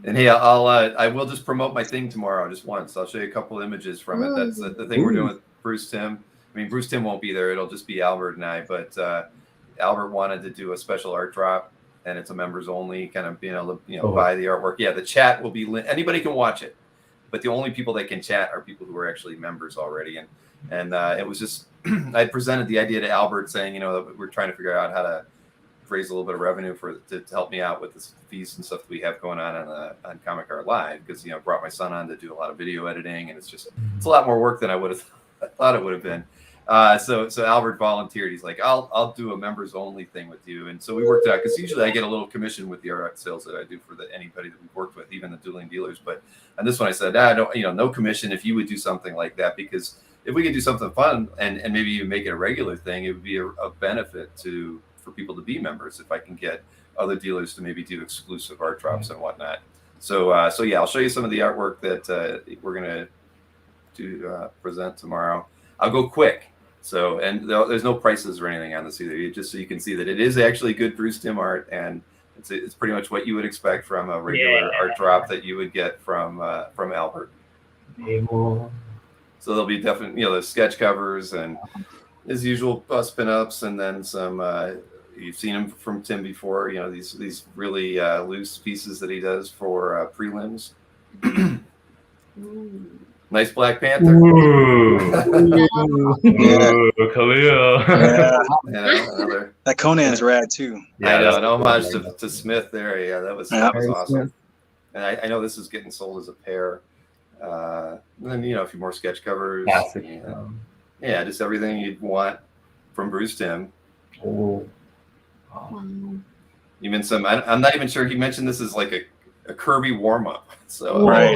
A: And hey, I will just promote my thing tomorrow just once. I'll show you a couple images from it. That's the thing we're doing with Bruce Timm. I mean, Bruce Timm won't be there. It'll just be Albert and I. But Albert wanted to do a special art drop, and it's a members only, kind of being able to buy the artwork. Yeah, the chat will be anybody can watch it, but the only people that can chat are people who are actually members already. And it was just I presented the idea to Albert, saying that we're trying to figure out how to raise a little bit of revenue to help me out with the fees and stuff that we have going on Comic Art Live, because I brought my son on to do a lot of video editing, and it's a lot more work than I thought it would have been. So Albert volunteered. He's like, I'll do a members only thing with you. And so we worked out, because usually I get a little commission with the art sales that I do for anybody that we've worked with, even the dueling dealers. But on this one, I said, I don't, no commission if you would do something like that, because if we could do something fun and maybe even make it a regular thing, it would be a benefit for people to be members if I can get other dealers to maybe do exclusive art drops and whatnot. So yeah, I'll show you some of the artwork that we're gonna present tomorrow. I'll go quick. So, and there's no prices or anything on this either, just so you can see that it is actually good Bruce Timm art, and it's pretty much what you would expect from a regular art drop that you would get from Albert. So there'll be definitely the sketch covers and his usual pin-ups, and then some you've seen him from Timm before, these really loose pieces that he does for prelims. Nice Black Panther.
C: Ooh. Kahlil.
F: Yeah. That Conan's rad too.
A: Yeah, I know, an homage to Smith there. Yeah, that was awesome. And I know this is getting sold as a pair. And then a few more sketch covers. Yeah, just everything you'd want from Bruce Timm.
C: Oh.
B: Wow.
A: Even some. I'm not even sure he mentioned this is like a Kirby warm up. So
F: right.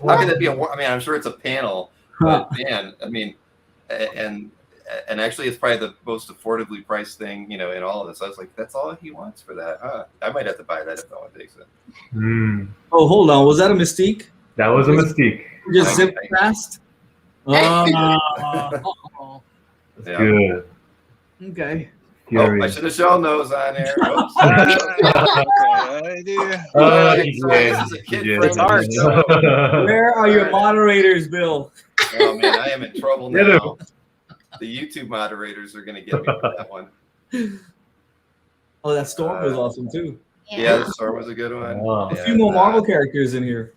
A: How could that be I'm sure it's a panel, but man, and actually it's probably the most affordably priced thing, in all of this. I was like, that's all he wants for that. I might have to buy that if no one takes it.
E: Oh, hold on. Was that a Mystique?
C: That was a Mystique.
E: Just zip past?
A: Yeah.
C: Good.
E: Okay.
A: Oh, I should have shown those on there. This is a kid-friendly show.
E: Where are your moderators, Bill?
A: Oh man, I am in trouble now. The YouTube moderators are going to get me for that one.
E: Oh, that Storm was awesome too.
A: Yeah, the Storm was a good one.
C: Wow.
E: A few more Marvel characters in here.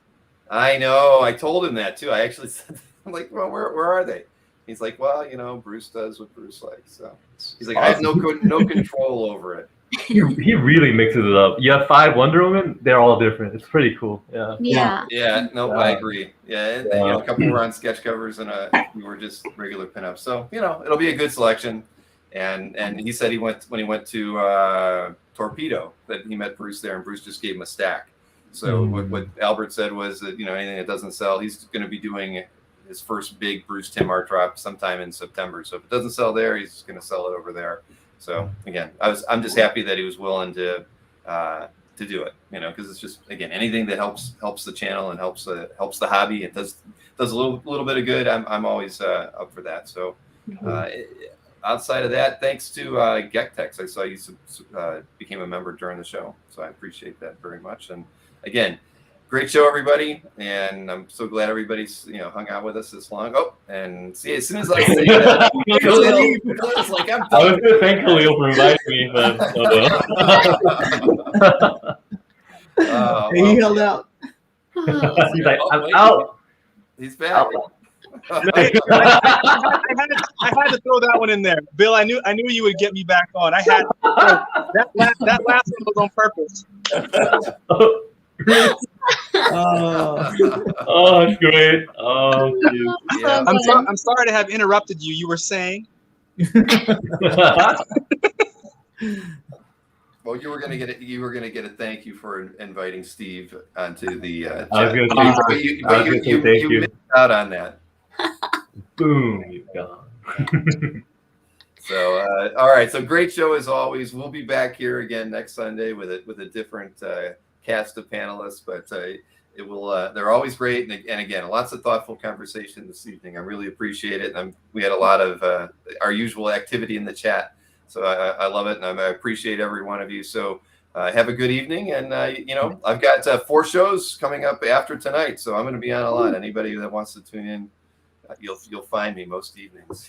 A: I know. I told him that too. I actually said, I'm like, well, where are they? He's like, well, Bruce does what Bruce likes. So he's like, I have no control over it.
C: He really mixes it up. You have 5 Wonder Women; they're all different. It's pretty cool. Yeah.
A: No, I agree. Yeah, and, a couple were on sketch covers, and we were just regular pinups. So it'll be a good selection. And he said when he went to Torpedo that he met Bruce there, and Bruce just gave him a stack. So what Albert said was that anything that doesn't sell, he's going to be doing his first big Bruce Timm art drop sometime in September. So if it doesn't sell there, he's going to sell it over there. So again, I'm just happy that he was willing to do it, because it's just, again, anything that helps the channel and helps the hobby. It does a little bit of good. I'm always up for that. So outside of that, thanks to Gektex, I saw you became a member during the show. So I appreciate that very much. And again, great show, everybody, and I'm so glad everybody's hung out with us this long. Oh, and see, as soon as I say that, Kahlil is like, I'm done.
C: I was going to thank Kahlil for inviting me, but
E: he held out.
C: He's like, I'm out.
A: He's back.
F: I had to throw that one in there, Bill. I knew you would get me back on. I had that last one was on purpose.
C: Oh, it's great. Oh,
A: yeah.
F: I'm sorry to have interrupted you. You were saying?
A: Well, you were gonna get a thank you for inviting Steve onto the chat.
C: I was gonna say thank you.
A: Missed out on that.
C: Boom, you've gone.
A: So all right, so great show as always. We'll be back here again next Sunday with a different cast of panelists, but it will. They're always great, and again, lots of thoughtful conversation this evening. I really appreciate it, and we had a lot of our usual activity in the chat, so I love it, and I appreciate every one of you. So have a good evening, and I've got 4 shows coming up after tonight, so I'm going to be on a lot. Anybody that wants to tune in, you'll find me most evenings.